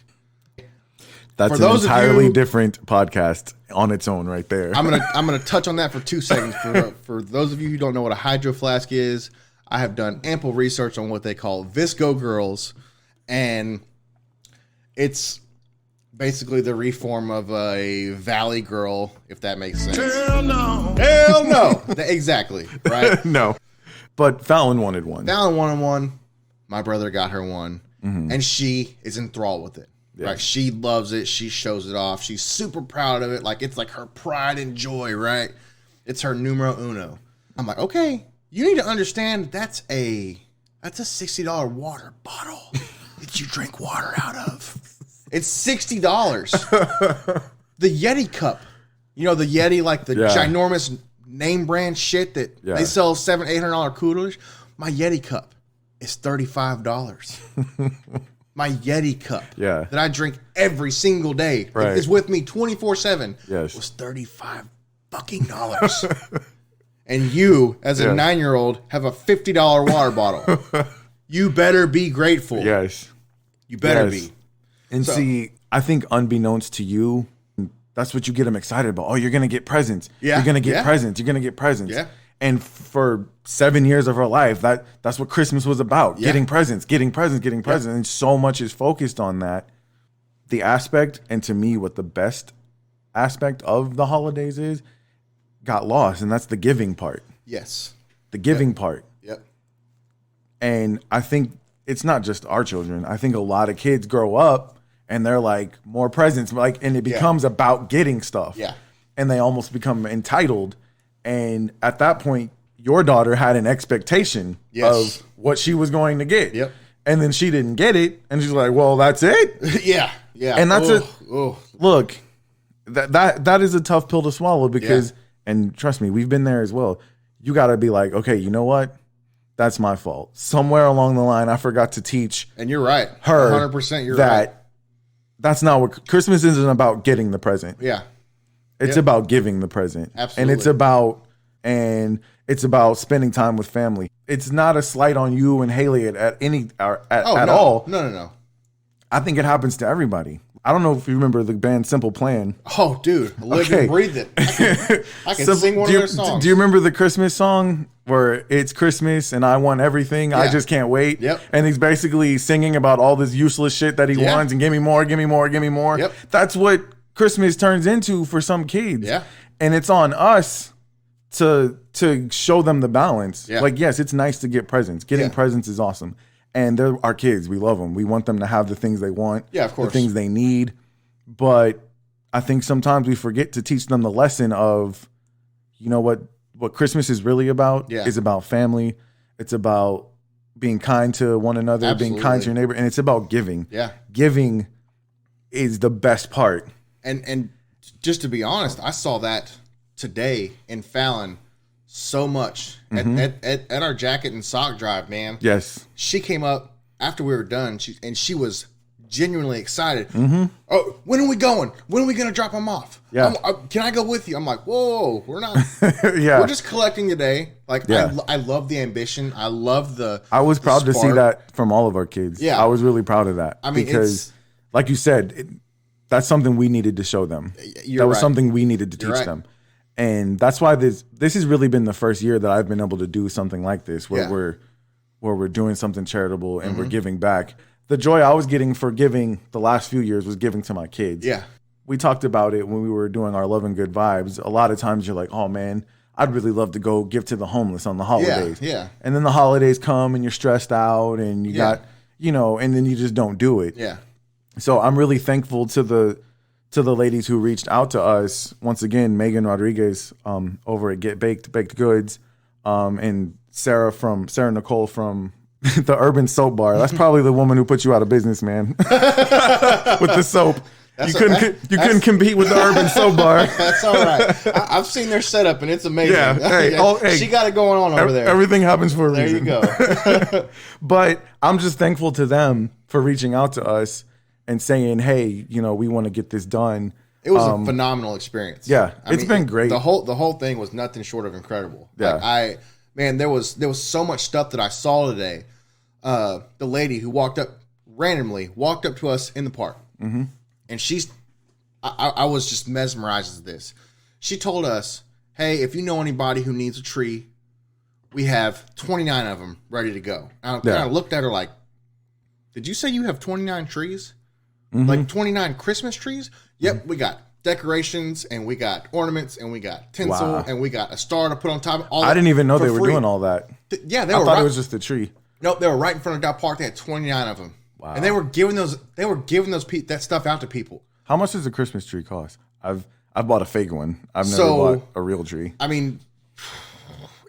That's an entirely different podcast on its own right there. I'm gonna touch on that for 2 seconds. For those of you who don't know what a hydro flask is, I have done ample research on what they call Visco girls, and it's basically the reform of a Valley girl, if that makes sense. Hell no. Exactly, right? No, but Fallon wanted one. Fallon wanted one. My brother got her one, and she is enthralled with it. Yeah. Right, she loves it. She shows it off. She's super proud of it. Like, it's like her pride and joy, right? It's her numero uno. I'm like, okay, you need to understand that's a $60 water bottle that you drink water out of. It's $60. The Yeti cup, the Yeti, like the ginormous name brand shit that they sell $700-800 coolers. My Yeti cup is $35. My Yeti cup that I drink every single day is with me 24/7. Yes, was $35 fucking. And you, as a 9-year-old, have a $50 water bottle. You better be grateful. Yes, you better be. And see, I think unbeknownst to you, that's what you get them excited about. Oh, you're gonna get presents. Yeah, you're gonna get presents. You're gonna get presents. Yeah. And for 7 years of her life, that's what Christmas was about. Getting presents. And so much is focused on that. The aspect, and to me, what the best aspect of the holidays is, got lost. And that's the giving part. Yes. The giving part. Yep. And I think it's not just our children. I think a lot of kids grow up and they're like more presents, like, and it becomes about getting stuff. Yeah. And they almost become entitled. And at that point, your daughter had an expectation of what she was going to get. Yep. And then she didn't get it. And she's like, well, that's it. Yeah. Yeah. And that's look, that is a tough pill to swallow because, and trust me, we've been there as well. You got to be like, okay, you know what? That's my fault. Somewhere along the line, I forgot to teach. And you're right. Her 100% you're right. That's not what Christmas isn't about getting the present. Yeah. It's about giving the present. Absolutely. And it's about spending time with family. It's not a slight on you and Haley at all. No. I think it happens to everybody. I don't know if you remember the band Simple Plan. Oh, dude. Live and breathe it. I can sing one of their songs. Do you remember the Christmas song where it's Christmas and I want everything? I just can't wait. Yep. And he's basically singing about all this useless shit that he wants and give me more, give me more, give me more. Yep. That's what Christmas turns into for some kids. Yeah. And it's on us to show them the balance. Yeah. Like, yes, it's nice to get presents. Getting presents is awesome. And they're our kids. We love them. We want them to have the things they want. Yeah, of course. The things they need. But I think sometimes we forget to teach them the lesson of, you know what Christmas is really about is about family. It's about being kind to one another, Absolutely. being kind to your neighbor. And it's about giving. Yeah. Giving is the best part. And just to be honest, I saw that today in Fallon so much at our jacket and sock drive, man. Yes. She came up after we were done, she was genuinely excited. Oh, when are we going? When are we going to drop them off? Yeah. Can I go with you? I'm like, whoa, we're not. Yeah. We're just collecting today. Like, I love the ambition. I love the. I was proud to see that from all of our kids. Yeah. I was really proud of that. I mean, because, like you said, that's something we needed to show them. That was something we needed to teach them. And that's why this has really been the first year that I've been able to do something like this, where we're doing something charitable and we're giving back. The joy I was getting for giving the last few years was giving to my kids. Yeah. We talked about it when we were doing our Love and Good Vibes. A lot of times you're like, oh man, I'd really love to go give to the homeless on the holidays. Yeah. And then the holidays come and you're stressed out and you got, and then you just don't do it. Yeah. So I'm really thankful to the ladies who reached out to us. Once again, Megan Rodriguez over at Get Baked Goods, and Sarah Nicole from the Urban Soap Bar. That's probably the woman who put you out of business, man. With the soap. You couldn't compete with the Urban Soap Bar. That's all right. I've seen their setup and it's amazing. Yeah. Hey, she got it going on over there. Everything happens for a reason. There you go. But I'm just thankful to them for reaching out to us and saying, hey, we want to get this done. It was a phenomenal experience. Yeah, it's been great. The whole thing was nothing short of incredible. Yeah. Like there was so much stuff that I saw today. The lady who randomly walked up to us in the park, and I was just mesmerized at this. She told us, "Hey, if you know anybody who needs a tree, we have 29 of them ready to go." And I looked at her like, "Did you say you have 29 trees?" Like 29 Christmas trees? Yep, we got decorations and we got ornaments and we got tinsel and we got a star to put on top. I didn't even know they were doing all that. Yeah, I thought it was just a tree. Nope, they were right in front of Dow Park. They had 29 of them. Wow. And they were giving that stuff out to people. How much does a Christmas tree cost? I've bought a fake one. I've never bought a real tree. I mean,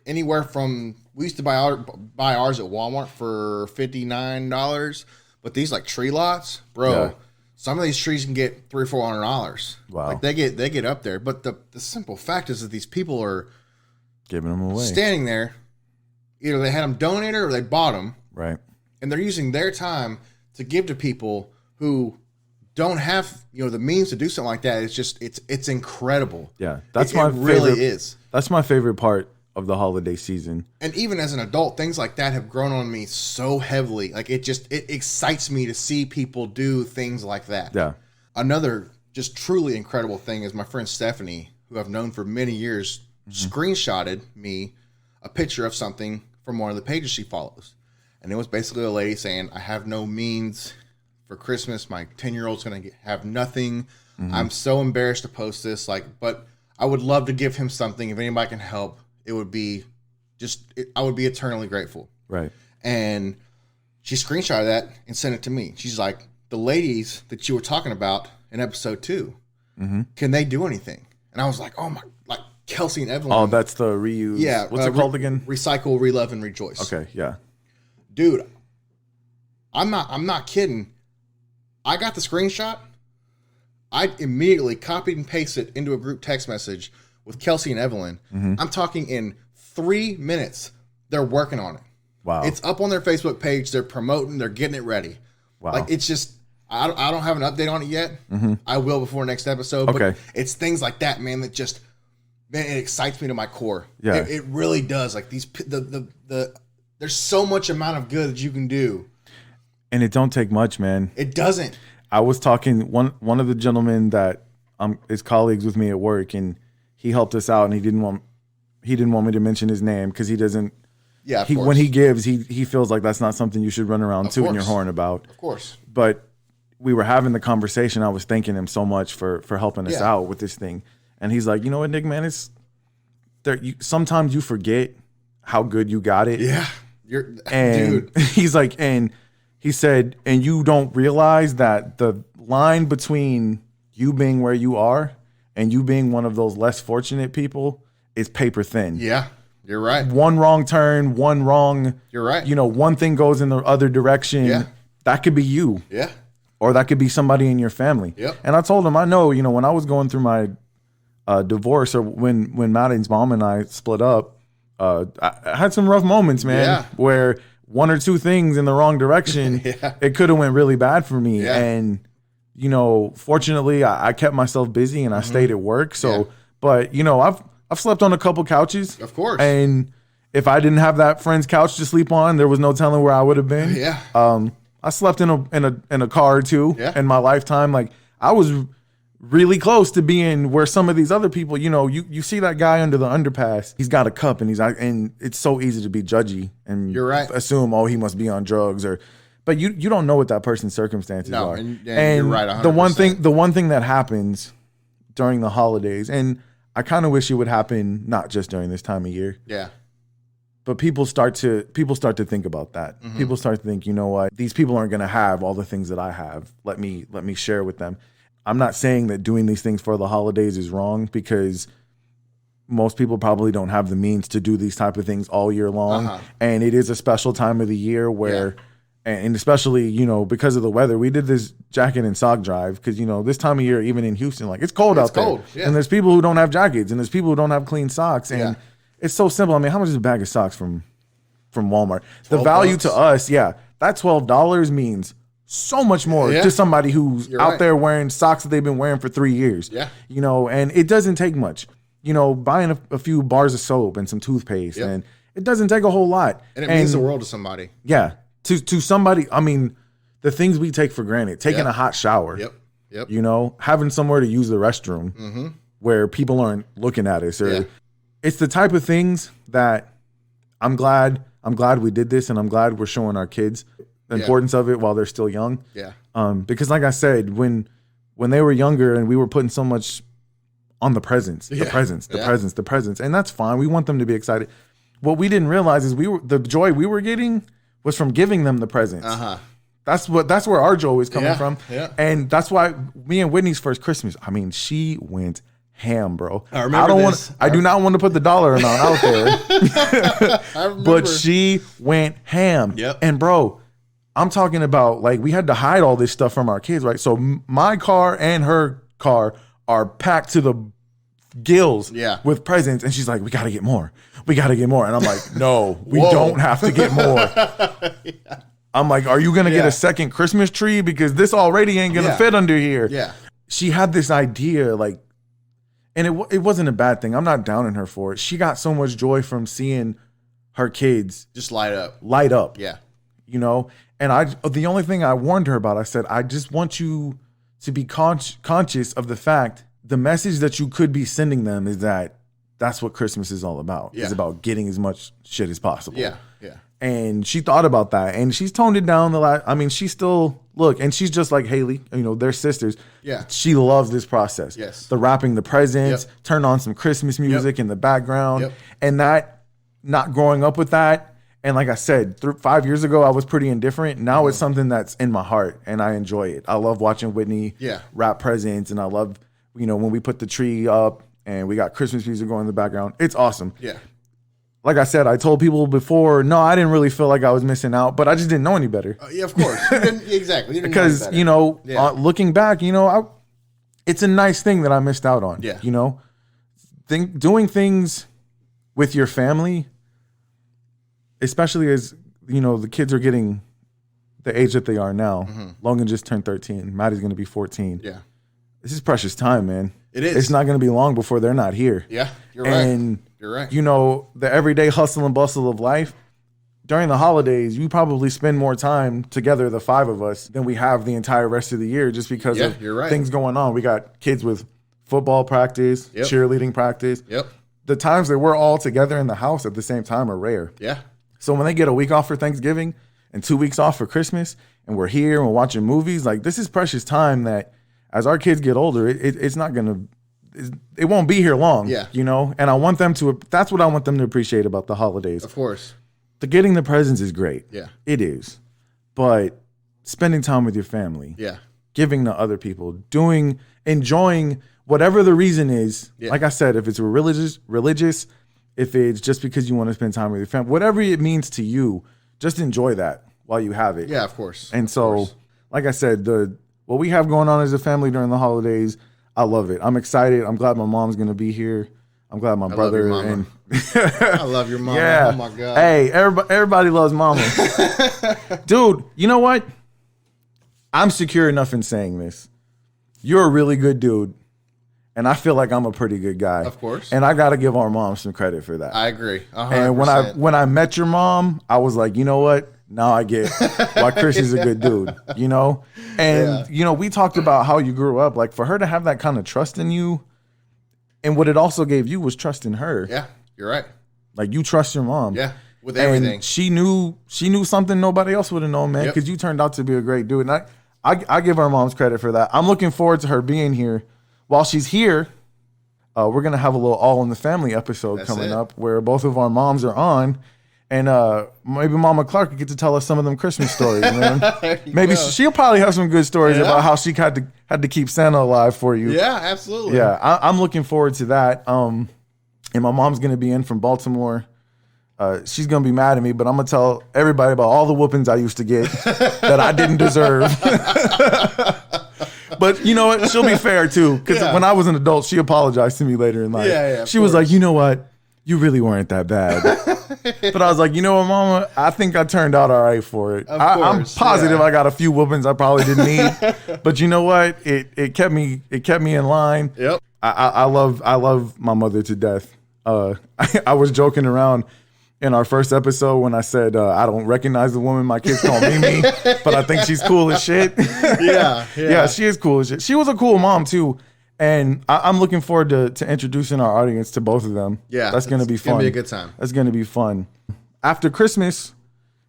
anywhere from, we used to buy ours at Walmart for $59, but these like tree lots, bro. Yeah. Some of these trees can get $300 or $400. Wow. Like they get up there. But the simple fact is that these people are giving them away. Standing there. Either they had them donated or they bought them. Right. And they're using their time to give to people who don't have, the means to do something like that. It's just, it's incredible. Yeah. It really is. That's my favorite part of the holiday season. And even as an adult, things like that have grown on me so heavily. Like it excites me to see people do things like that. Yeah. Another just truly incredible thing is my friend Stephanie, who I've known for many years, screenshotted me a picture of something from one of the pages she follows. And it was basically a lady saying, I have no means for Christmas. My 10-year-old's going to have nothing. I'm so embarrassed to post this, but I would love to give him something. If anybody can help, it would be I would be eternally grateful. Right. And she screenshotted that and sent it to me. She's like, the ladies that you were talking about in episode 2, can they do anything? And I was like, oh my, like Kelsey and Evelyn. Oh, that's the reuse. Yeah. What's it called again? Recycle, Relove, and Rejoice. Okay, yeah. Dude, I'm not kidding. I got the screenshot. I immediately copied and pasted it into a group text message with Kelsey and Evelyn. I'm talking in 3 minutes. They're working on it. Wow. It's up on their Facebook page. They're promoting. They're getting it ready. Wow. Like, it's just, I don't have an update on it yet. I will before next episode. Okay. But it's things like that, man, that just, man, it excites me to my core. Yeah. It really does. Like these, there's so much amount of good that you can do. And it don't take much, man. It doesn't. I was talking, one of the gentlemen that is colleagues with me at work, and he helped us out, and he didn't want me to mention his name because he doesn't. Yeah, when he gives, he feels like that's not something you should run around tooting your horn about. Of course. But we were having the conversation. I was thanking him so much for helping us out with this thing. And he's like, you know what, Nick, man, it's there. Sometimes you forget how good you got it. Yeah. And dude. He's like, and he said, and you don't realize that the line between you being where you are and you being one of those less fortunate people is paper thin. Yeah. You're right. One wrong turn, one wrong. You're right. One thing goes in the other direction. Yeah. That could be you. Yeah. Or that could be somebody in your family. Yep. And I told him, I know, when I was going through my divorce, or when Maddie's mom and I split up, I had some rough moments, man, where one or two things in the wrong direction, it could have went really bad for me. Yeah. And, fortunately, I kept myself busy and I stayed at work. So, but, I've slept on a couple couches. Of course. And if I didn't have that friend's couch to sleep on, there was no telling where I would have been. Yeah. I slept in a car or two in my lifetime. Like, I was really close to being where some of these other people, you see that guy under the underpass, he's got a cup and it's so easy to be judgy and you're right. assume, he must be on drugs but you don't know what that person's circumstances are. And you're right. 100%. The one thing that happens during the holidays, and I kind of wish it would happen not just during this time of year. Yeah. But people start to think about that. People start to think, you know what? These people aren't going to have all the things that I have. Let me share with them. I'm not saying that doing these things for the holidays is wrong, because most people probably don't have the means to do these type of things all year long. And it is a special time of the year where, and especially, because of the weather, we did this jacket and sock drive because, this time of year, even in Houston, like it's cold out there. Yeah. And there's people who don't have jackets, and there's people who don't have clean socks. And it's so simple. I mean, how much is a bag of socks from Walmart? The value to us, that $12 means so much more to somebody who's out there wearing socks that they've been wearing for 3 years. Yeah. And it doesn't take much. Buying a few bars of soap and some toothpaste, and it doesn't take a whole lot. And it means the world to somebody. Yeah. To somebody, I mean, the things we take for granted, taking a hot shower. Yep. Having somewhere to use the restroom where people aren't looking at us. It's the type of things that I'm glad we did this, and I'm glad we're showing our kids the importance of it while they're still young. Yeah. Because like I said, when they were younger and we were putting so much on the presents, the presents, and that's fine. We want them to be excited. What we didn't realize is the joy we were getting was from giving them the presents. That's where our joy was coming from. Yeah. And that's why me and Whitney's first Christmas, I mean, she went ham, bro. I remember I do not want to put the dollar amount out there. But she went ham. Yep. And bro, I'm talking about, like, we had to hide all this stuff from our kids, right? So my car and her car are packed to the gills with presents, and she's like, we gotta get more. And I'm like, no, we don't have to get more. I'm like, are you gonna get a second Christmas tree? Because this already ain't gonna fit under here. Yeah. She had this idea, like, and it wasn't a bad thing. I'm not downing her for it. She got so much joy from seeing her kids just light up. Yeah. And the only thing I warned her about, I said, I just want you to be conscious of the fact, the message that you could be sending them is that that's what Christmas is all about. It's about getting as much shit as possible. Yeah, yeah. And she thought about that, and she's toned it down she's still, and she's just like Haley, they're sisters. Yeah. She loves this process. Yes. The wrapping the presents, turn on some Christmas music in the background. And that, not growing up with that, And like I said, 5 years ago, I was pretty indifferent. Now it's something that's in my heart, and I enjoy it. I love watching Whitney wrap presents, and I love, when we put the tree up and we got Christmas music going in the background. It's awesome. Yeah. Like I said, I told people before, no, I didn't really feel like I was missing out, but I just didn't know any better. Yeah, of course. Exactly. You didn't because, know any better. Looking back, it's a nice thing that I missed out on. Yeah. Doing things with your family, especially as, the kids are getting the age that they are now. Logan just turned 13. Maddie's going to be 14. Yeah. This is precious time, man. It is. It's not going to be long before they're not here. Yeah, you're right. You're right. The everyday hustle and bustle of life, during the holidays, you probably spend more time together, the 5 of us, than we have the entire rest of the year just because of things going on. We got kids with football practice, cheerleading practice. Yep. The times that we're all together in the house at the same time are rare. Yeah. So when they get a week off for Thanksgiving and 2 weeks off for Christmas, and we're here and we're watching movies, like, this is precious time that as our kids get older, it's not going to, it won't be here long. Yeah. And I want them to, that's what I want them to appreciate about the holidays. Of course. Getting the presents is great. Yeah. It is. But spending time with your family. Yeah. Giving to other people. Enjoying whatever the reason is. Yeah. Like I said, if it's religious, if it's just because you want to spend time with your family, whatever it means to you, just enjoy that while you have it. Yeah, of course. And so, like I said, what we have going on as a family during the holidays, I love it. I'm excited. I'm glad my mom's going to be here. I'm glad my brother and I love your mama. Yeah. Oh my God. Hey, everybody loves mama. Dude, you know what? I'm secure enough in saying this. You're a really good dude. And I feel like I'm a pretty good guy. Of course. And I got to give our mom some credit for that. I agree. 100%. And when I met your mom, I was like, you know what? Now I get why Chris is a good dude, And, we talked about how you grew up. Like, for her to have that kind of trust in you, and what it also gave you was trust in her. Yeah, you're right. Like, you trust your mom. Yeah, with everything. And she knew something nobody else would have known, man, because you turned out to be a great dude. And I give our moms credit for that. I'm looking forward to her being here. While she's here, we're going to have a little All in the Family episode coming up where both of our moms are on. And maybe Mama Clark could get to tell us some of them Christmas stories, man. Maybe she'll probably have some good stories about how she had to keep Santa alive for you. Yeah, absolutely. Yeah, I'm looking forward to that. And my mom's going to be in from Baltimore. She's going to be mad at me, but I'm going to tell everybody about all the whoopings I used to get that I didn't deserve. But you know what? She'll be fair, too. Because when I was an adult, she apologized to me later in life. Yeah, she was like, you know what? You really weren't that bad. But I was like, you know what, Mama? I think I turned out all right for it. I'm positive I got a few whoopings I probably didn't need. But you know what? It kept me in line. Yep. I love my mother to death. I was joking around in our first episode when I said I don't recognize the woman my kids call Mimi, but I think she's cool as shit. Yeah, she is cool as shit. She was a cool mom too. And I'm looking forward to introducing our audience to both of them. Yeah. That's going to be fun. It's going to be a good time. That's going to be fun. After Christmas,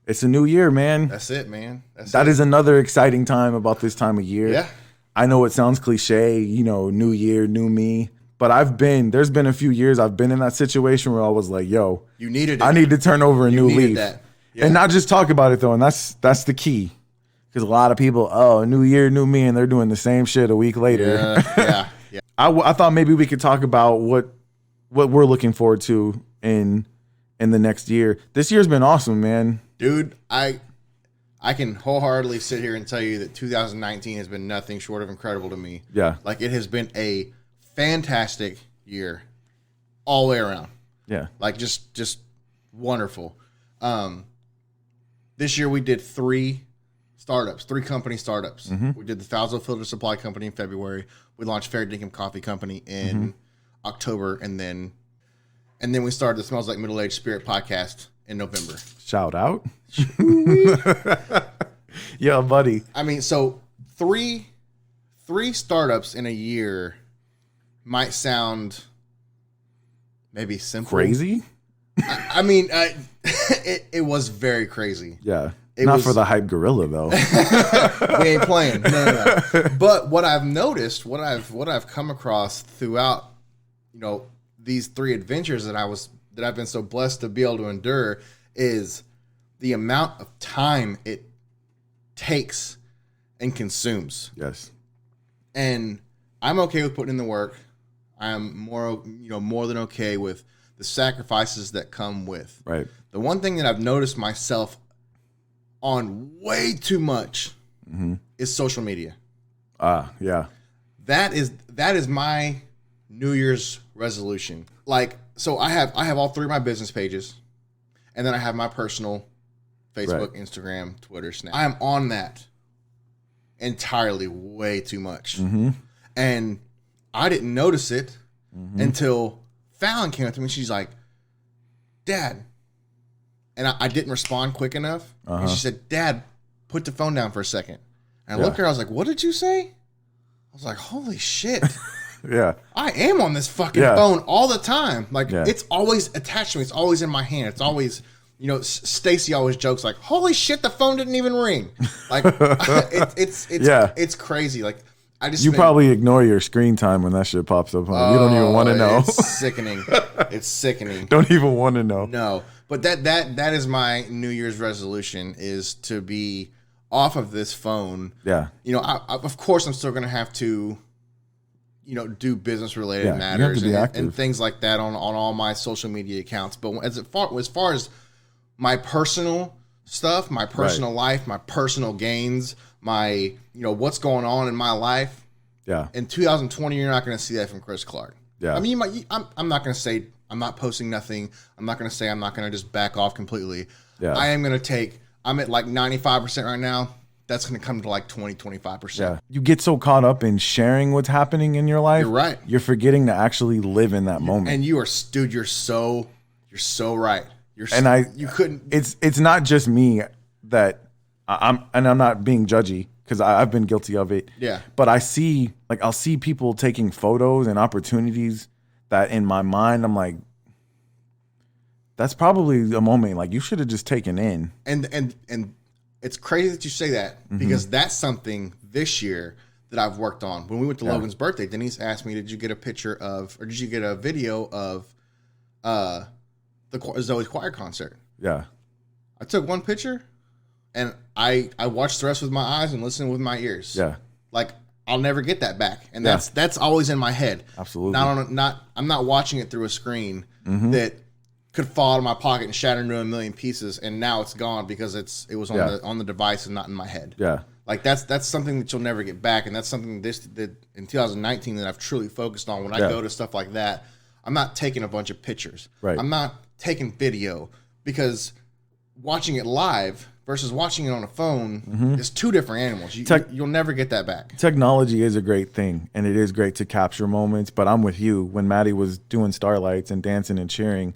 it's a new year, man. That's it, man. That is another exciting time about this time of year. Yeah. I know it sounds cliche, new year, new me. But there's been a few years I've been in that situation where I was like, yo. You needed it. I need to turn over a new leaf. That. Yeah. And not just talk about it, though. And that's the key. Because a lot of people, new year, new me, and they're doing the same shit a week later. Yeah. I thought maybe we could talk about what we're looking forward to in the next year. This year's been awesome, man. Dude, I can wholeheartedly sit here and tell you that 2019 has been nothing short of incredible to me. Yeah. Like, it has been a fantastic year all the way around. Yeah. Like, just wonderful. This year we did 3 company startups. Mm-hmm. We did the Falzo Filter Supply Company in February. We launched Fair Dinkum Coffee Company in October, and then we started the Smells Like Middle-Aged Spirit podcast in November. Shout out. Yeah, buddy. I mean, so three startups in a year might sound maybe simple. Crazy? I mean, it was very crazy. Yeah. Not for the hype gorilla though. We ain't playing. No. But what I've noticed, what I've come across throughout, these 3 adventures that I've been so blessed to be able to endure is the amount of time it takes and consumes. Yes. And I'm okay with putting in the work. I'm more than okay with the sacrifices that come with. Right. The one thing that I've noticed myself on way too much is social media. Yeah. That is my New Year's resolution. Like, so I have all 3 of my business pages, and then I have my personal Facebook, Instagram, Twitter, Snap. I am on that entirely way too much. And I didn't notice it until Fallon came up to me. She's like, Dad. And I didn't respond quick enough. And she said, Dad, put the phone down for a second. And I looked at her, I was like, what did you say? I was like, holy shit. Yeah. I am on this fucking phone all the time. Like, it's always attached to me. It's always in my hand. It's always, Stacy always jokes like, holy shit, the phone didn't even ring. Like, it's crazy. Like, You probably ignore your screen time when that shit pops up. Huh? You don't even want to know. It's sickening. It's sickening. Don't even want to know. No. But that is my New Year's resolution, is to be off of this phone. Yeah. Of course I'm still going to have to, do business related matters and things like that on all my social media accounts. But as far as my personal stuff, my personal life, my personal gains, my, what's going on in my life. Yeah. In 2020, you're not going to see that from Chris Clark. Yeah. I mean, I'm not going to say I'm not posting nothing. I'm not going to say I'm not going to just back off completely. Yeah. I am going to I'm at like 95% right now. That's going to come to like 20-25%. Yeah. You get so caught up in sharing what's happening in your life. You're right. You're forgetting to actually live in that moment. And you're so right. You couldn't. It's not just me that I'm not being judgy, because I've been guilty of it. Yeah. But I'll see people taking photos and opportunities that in my mind, I'm like, that's probably a moment like you should have just taken in. And it's crazy that you say that, because that's something this year that I've worked on. When we went to Logan's birthday, Denise asked me, did you get a video of the Zoe's choir concert? Yeah. I took one picture and I watched the rest with my eyes and listened with my ears. Yeah. Like, I'll never get that back. And that's always in my head. Absolutely. I'm not watching it through a screen that could fall out of my pocket and shatter into a million pieces, and now it's gone because it was on the device and not in my head. Yeah. Like, that's something that you'll never get back, and that's something that in 2019 that I've truly focused on. When I go to stuff like that, I'm not taking a bunch of pictures. Right. I'm not taking video, because watching it live versus watching it on a phone is 2 different animals. You'll never get that back. Technology is a great thing, and it is great to capture moments, but I'm with you. When Maddie was doing Starlights and dancing and cheering,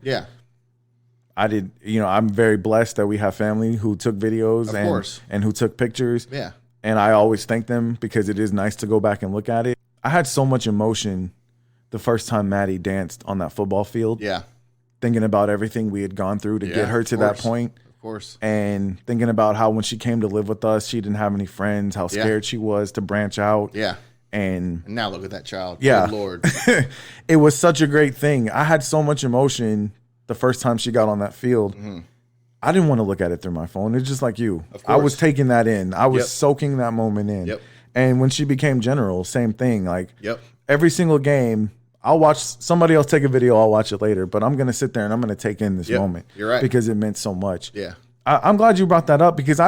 I'm very blessed that we have family who took videos and who took pictures. Yeah. And I always thank them, because it is nice to go back and look at it. I had so much emotion the first time Maddie danced on that football field. Yeah. Thinking about everything we had gone through to get her to that point. Of course. And thinking about how when she came to live with us, she didn't have any friends, how scared she was to branch out. Yeah. And now look at that child. Yeah. Good Lord. It was such a great thing. I had so much emotion the first time she got on that field. I didn't want to look at it through my phone. It's just like you. I was taking that in. I was soaking that moment in. Yep. And when she became general, same thing. Like, every single game, I'll watch somebody else take a video. I'll watch it later, but I'm going to sit there and I'm going to take in this moment. You're right. Because it meant so much. Yeah. I'm glad you brought that up, because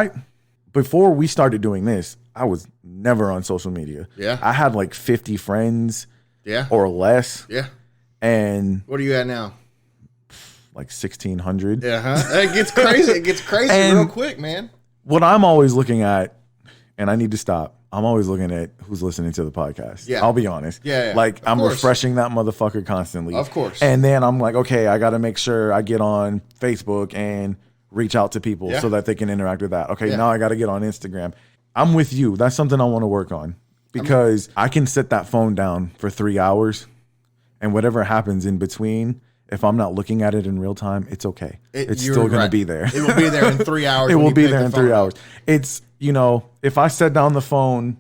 before we started doing this, I was never on social media. Yeah. I had like 50 friends. Yeah. Or less. Yeah. And what are you at now? Like 1,600. Yeah, it gets crazy. It gets crazy real quick, man. What I'm always looking at, and I need to stop, I'm always looking at who's listening to the podcast. Yeah. I'll be honest. Yeah. Like, I'm refreshing that motherfucker constantly. Of course. And then I'm like, okay, I got to make sure I get on Facebook and reach out to people so that they can interact with that. Okay, now I got to get on Instagram. I'm with you. That's something I want to work on, because I can set that phone down for 3 hours, and whatever happens in between, if I'm not looking at it in real time, it's okay. It's still going to be there. It will be there in 3 hours. It will be there in 3 hours. It's, if I set down the phone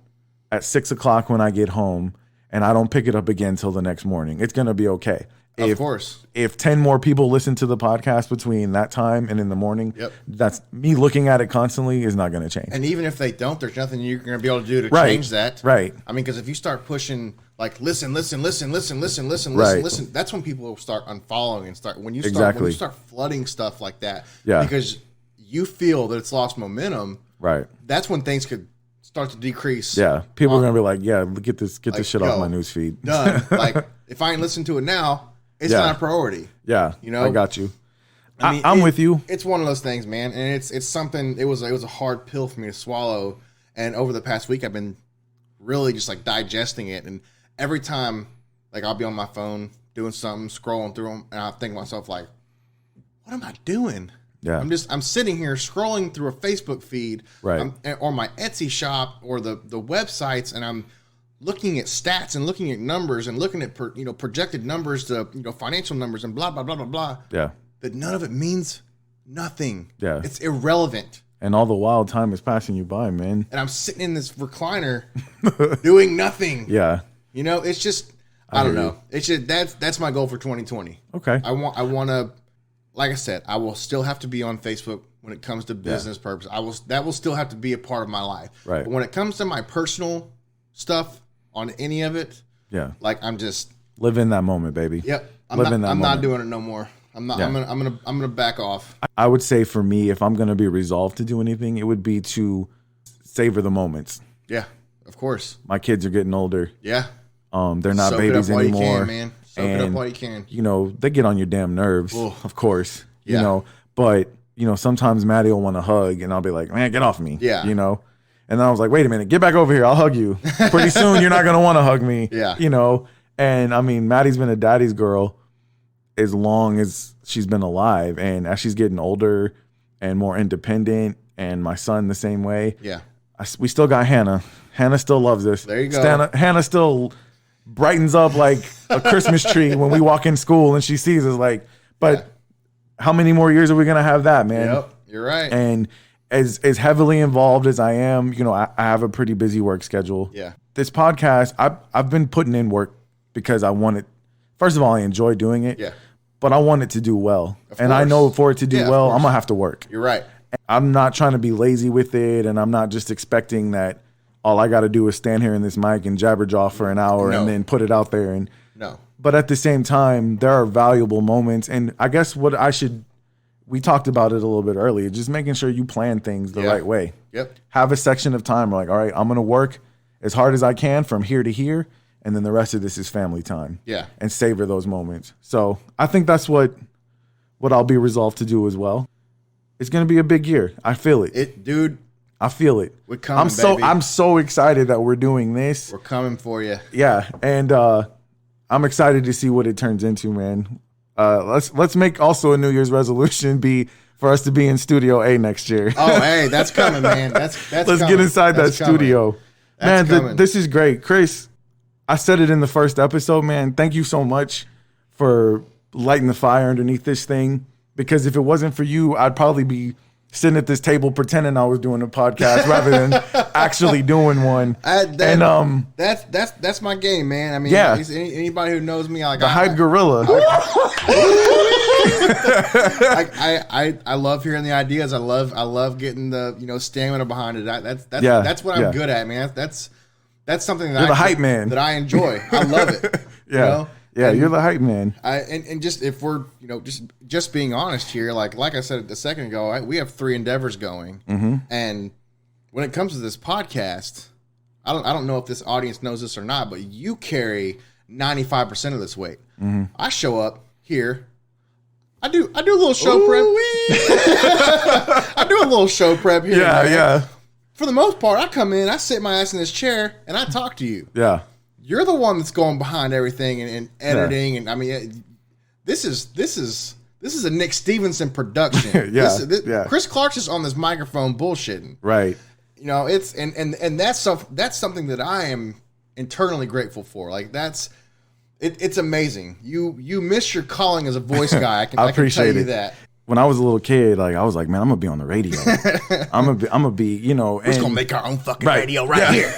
at 6 o'clock when I get home, and I don't pick it up again till the next morning, it's going to be okay. Of course. If 10 more people listen to the podcast between that time and in the morning, that's me looking at it constantly is not going to change. And even if they don't, there's nothing you're going to be able to do to change that. Right. I mean, because if you start pushing, like, listen, that's when people will start unfollowing and start, when you start flooding stuff like that, because you feel that it's lost momentum, that's when things could start to decrease. Yeah. People are going to be like, get this shit off my news feed. Done. Like, if I ain't listening to it now, it's not a priority. Yeah, you know, I got you. I mean, I'm with you. It's one of those things, man, and it's something. It was a hard pill for me to swallow, and over the past week, I've been really just like digesting it. And every time, like, I'll be on my phone doing something, scrolling through them, and I think to myself, like, what am I doing? Yeah, I'm sitting here scrolling through a Facebook feed, or my Etsy shop, or the websites, and I'm looking at stats and looking at numbers and looking at projected numbers to financial numbers and blah blah blah blah blah. Yeah, but none of it means nothing. Yeah, it's irrelevant. And all the wild time is passing you by, man. And I'm sitting in this recliner doing nothing. Yeah, it's just I don't know. It's just that's my goal for 2020. Okay, I want to, like I said, I will still have to be on Facebook when it comes to business purpose. That will still have to be a part of my life. Right. But when it comes to my personal stuff, on any of it, like, I'm just live in that moment, baby. Yep, I'm not doing it no more. I'm not. I'm gonna back off. I would say for me, if I'm gonna be resolved to do anything, it would be to savor the moments. Yeah, of course. My kids are getting older. Yeah, they're not babies anymore. You can, man. Soak it up while you can. They get on your damn nerves, of course. Yeah. But sometimes Maddie will want to hug, and I'll be like, man, get off me. Yeah. And then I was like, wait a minute, get back over here. I'll hug you. Pretty soon, you're not going to want to hug me. Yeah. And I mean, Maddie's been a daddy's girl as long as she's been alive. And as she's getting older and more independent, and my son the same way. Yeah. We still got Hannah. Hannah still loves us. There you go. Hannah still brightens up like a Christmas tree when we walk in school and she sees us, like, but how many more years are we going to have that, man? Yep, you're right. And as heavily involved as I am, I have a pretty busy work schedule. Yeah. This podcast, I've been putting in work because I want it. First of all, I enjoy doing it. Yeah. But I want it to do well. Of and course. I know for it to do well, I'm going to have to work. You're right. I'm not trying to be lazy with it, and I'm not just expecting that all I got to do is stand here in this mic and jabberjaw for an hour and then put it out there. And But at the same time, there are valuable moments. And I guess we talked about it a little bit earlier, just making sure you plan things the right way. Yep. Have a section of time where, like, all right, I'm going to work as hard as I can from here to here, and then the rest of this is family time. Yeah. And savor those moments. So I think that's what I'll be resolved to do as well. It's going to be a big year. I feel it. Dude. I feel it. We're coming, baby. I'm so excited that we're doing this. We're coming for you. Yeah. And I'm excited to see what it turns into, man. Let's make also a New Year's resolution be for us to be in Studio A next year. Oh, hey, that's coming, man. Let's get inside that studio. Man, this is great. Chris, I said it in the first episode, man. Thank you so much for lighting the fire underneath this thing. Because if it wasn't for you, I'd probably be sitting at this table pretending I was doing a podcast rather than actually doing one. That's my game, man. I mean, anybody who knows me, like the hype gorilla. I love hearing the ideas. I love getting the stamina behind it. That's what I'm good at, man. That's something that you're the hype man that I enjoy. I love it. Yeah, you're the hype man. And just if we're just being honest here, like I said a second ago, we have 3 endeavors going, and when it comes to this podcast, I don't know if this audience knows this or not, but you carry 95% of this weight. I show up here, I do a little show prep. I do a little show prep here. Yeah. For the most part, I come in, I sit my ass in this chair, and I talk to you. Yeah. You're the one that's going behind everything and editing, and I mean, this is a Nick Stevenson production. Chris Clark's just on this microphone bullshitting. Right. It's and that's something that I am internally grateful for. Like it's amazing. You miss your calling as a voice guy. I can tell you that. when I was a little kid, like I was like, man, I'm gonna be on the radio. I'm gonna be, you know, We're just gonna make our own fucking radio right here.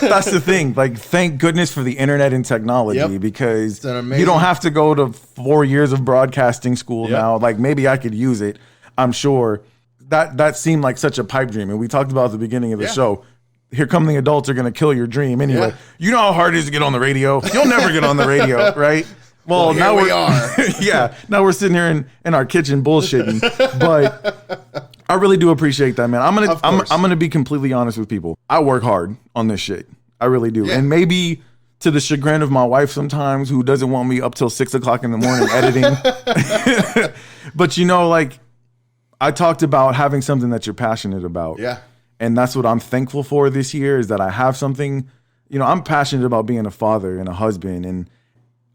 That's the thing. Like, thank goodness for the internet and technology because you don't have to go to 4 years of broadcasting school now. Like, maybe I could use it. I'm sure that seemed like such a pipe dream, and we talked about at the beginning of the show. Here come the adults are gonna kill your dream anyway. You know how hard it is to get on the radio. You'll never get on the radio, right? Well, now we are. Now we're sitting here in our kitchen bullshitting. But I really do appreciate that, man. I'm gonna be completely honest with people. I work hard on this shit. I really do. And maybe to the chagrin of my wife sometimes, who doesn't want me up till 6 o'clock in the morning editing. But you know, like, I talked about having something that you're passionate about. Yeah. And that's what I'm thankful for this year, is that I have something. You know, I'm passionate about being a father and a husband,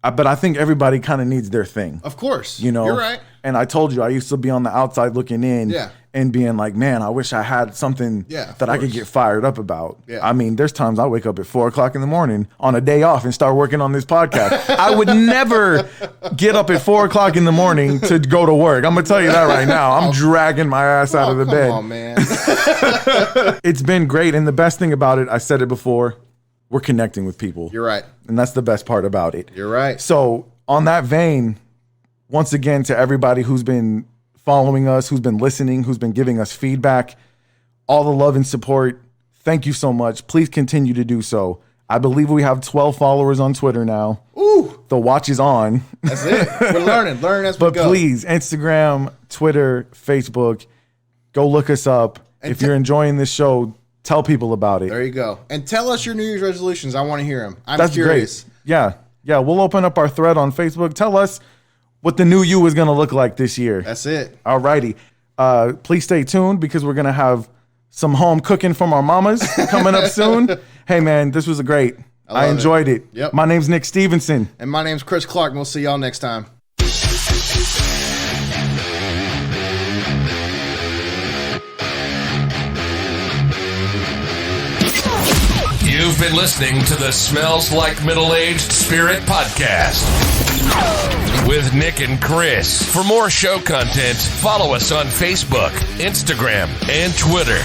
but I think everybody kind of needs their thing. Of course. You know? You're right. And I told you, I used to be on the outside looking in and being like, man, I wish I had something that I could get fired up about. Yeah. I mean, there's times I wake up at 4 o'clock in the morning on a day off and start working on this podcast. I would never get up at 4 o'clock in the morning to go to work. I'm going to tell you that right now. I'm dragging my ass out of the bed. Come on, man. It's been great. And the best thing about it, I said it before, we're connecting with people. You're right. And that's the best part about it. You're right. So on that vein, once again, to everybody who's been following us, who's been listening, who's been giving us feedback, all the love and support, thank you so much. Please continue to do so. I believe we have 12 followers on Twitter now. Ooh. The watch is on. That's it. We're learning as we go. But please, Instagram, Twitter, Facebook, go look us up. And if you're enjoying this show, tell people about it. There you go. And tell us your New Year's resolutions. I want to hear them. That's curious. Great. Yeah. Yeah. We'll open up our thread on Facebook. Tell us what the new you is going to look like this year. That's it. All righty. Please stay tuned because we're going to have some home cooking from our mamas coming up soon. Hey, man, this was great. I enjoyed it. Yep. My name's Nick Stevenson. And my name's Chris Clark, and we'll see y'all next time. You've been listening to the Smells Like Middle-Aged Spirit podcast with Nick and Chris. For more show content, follow us on Facebook, Instagram, and Twitter.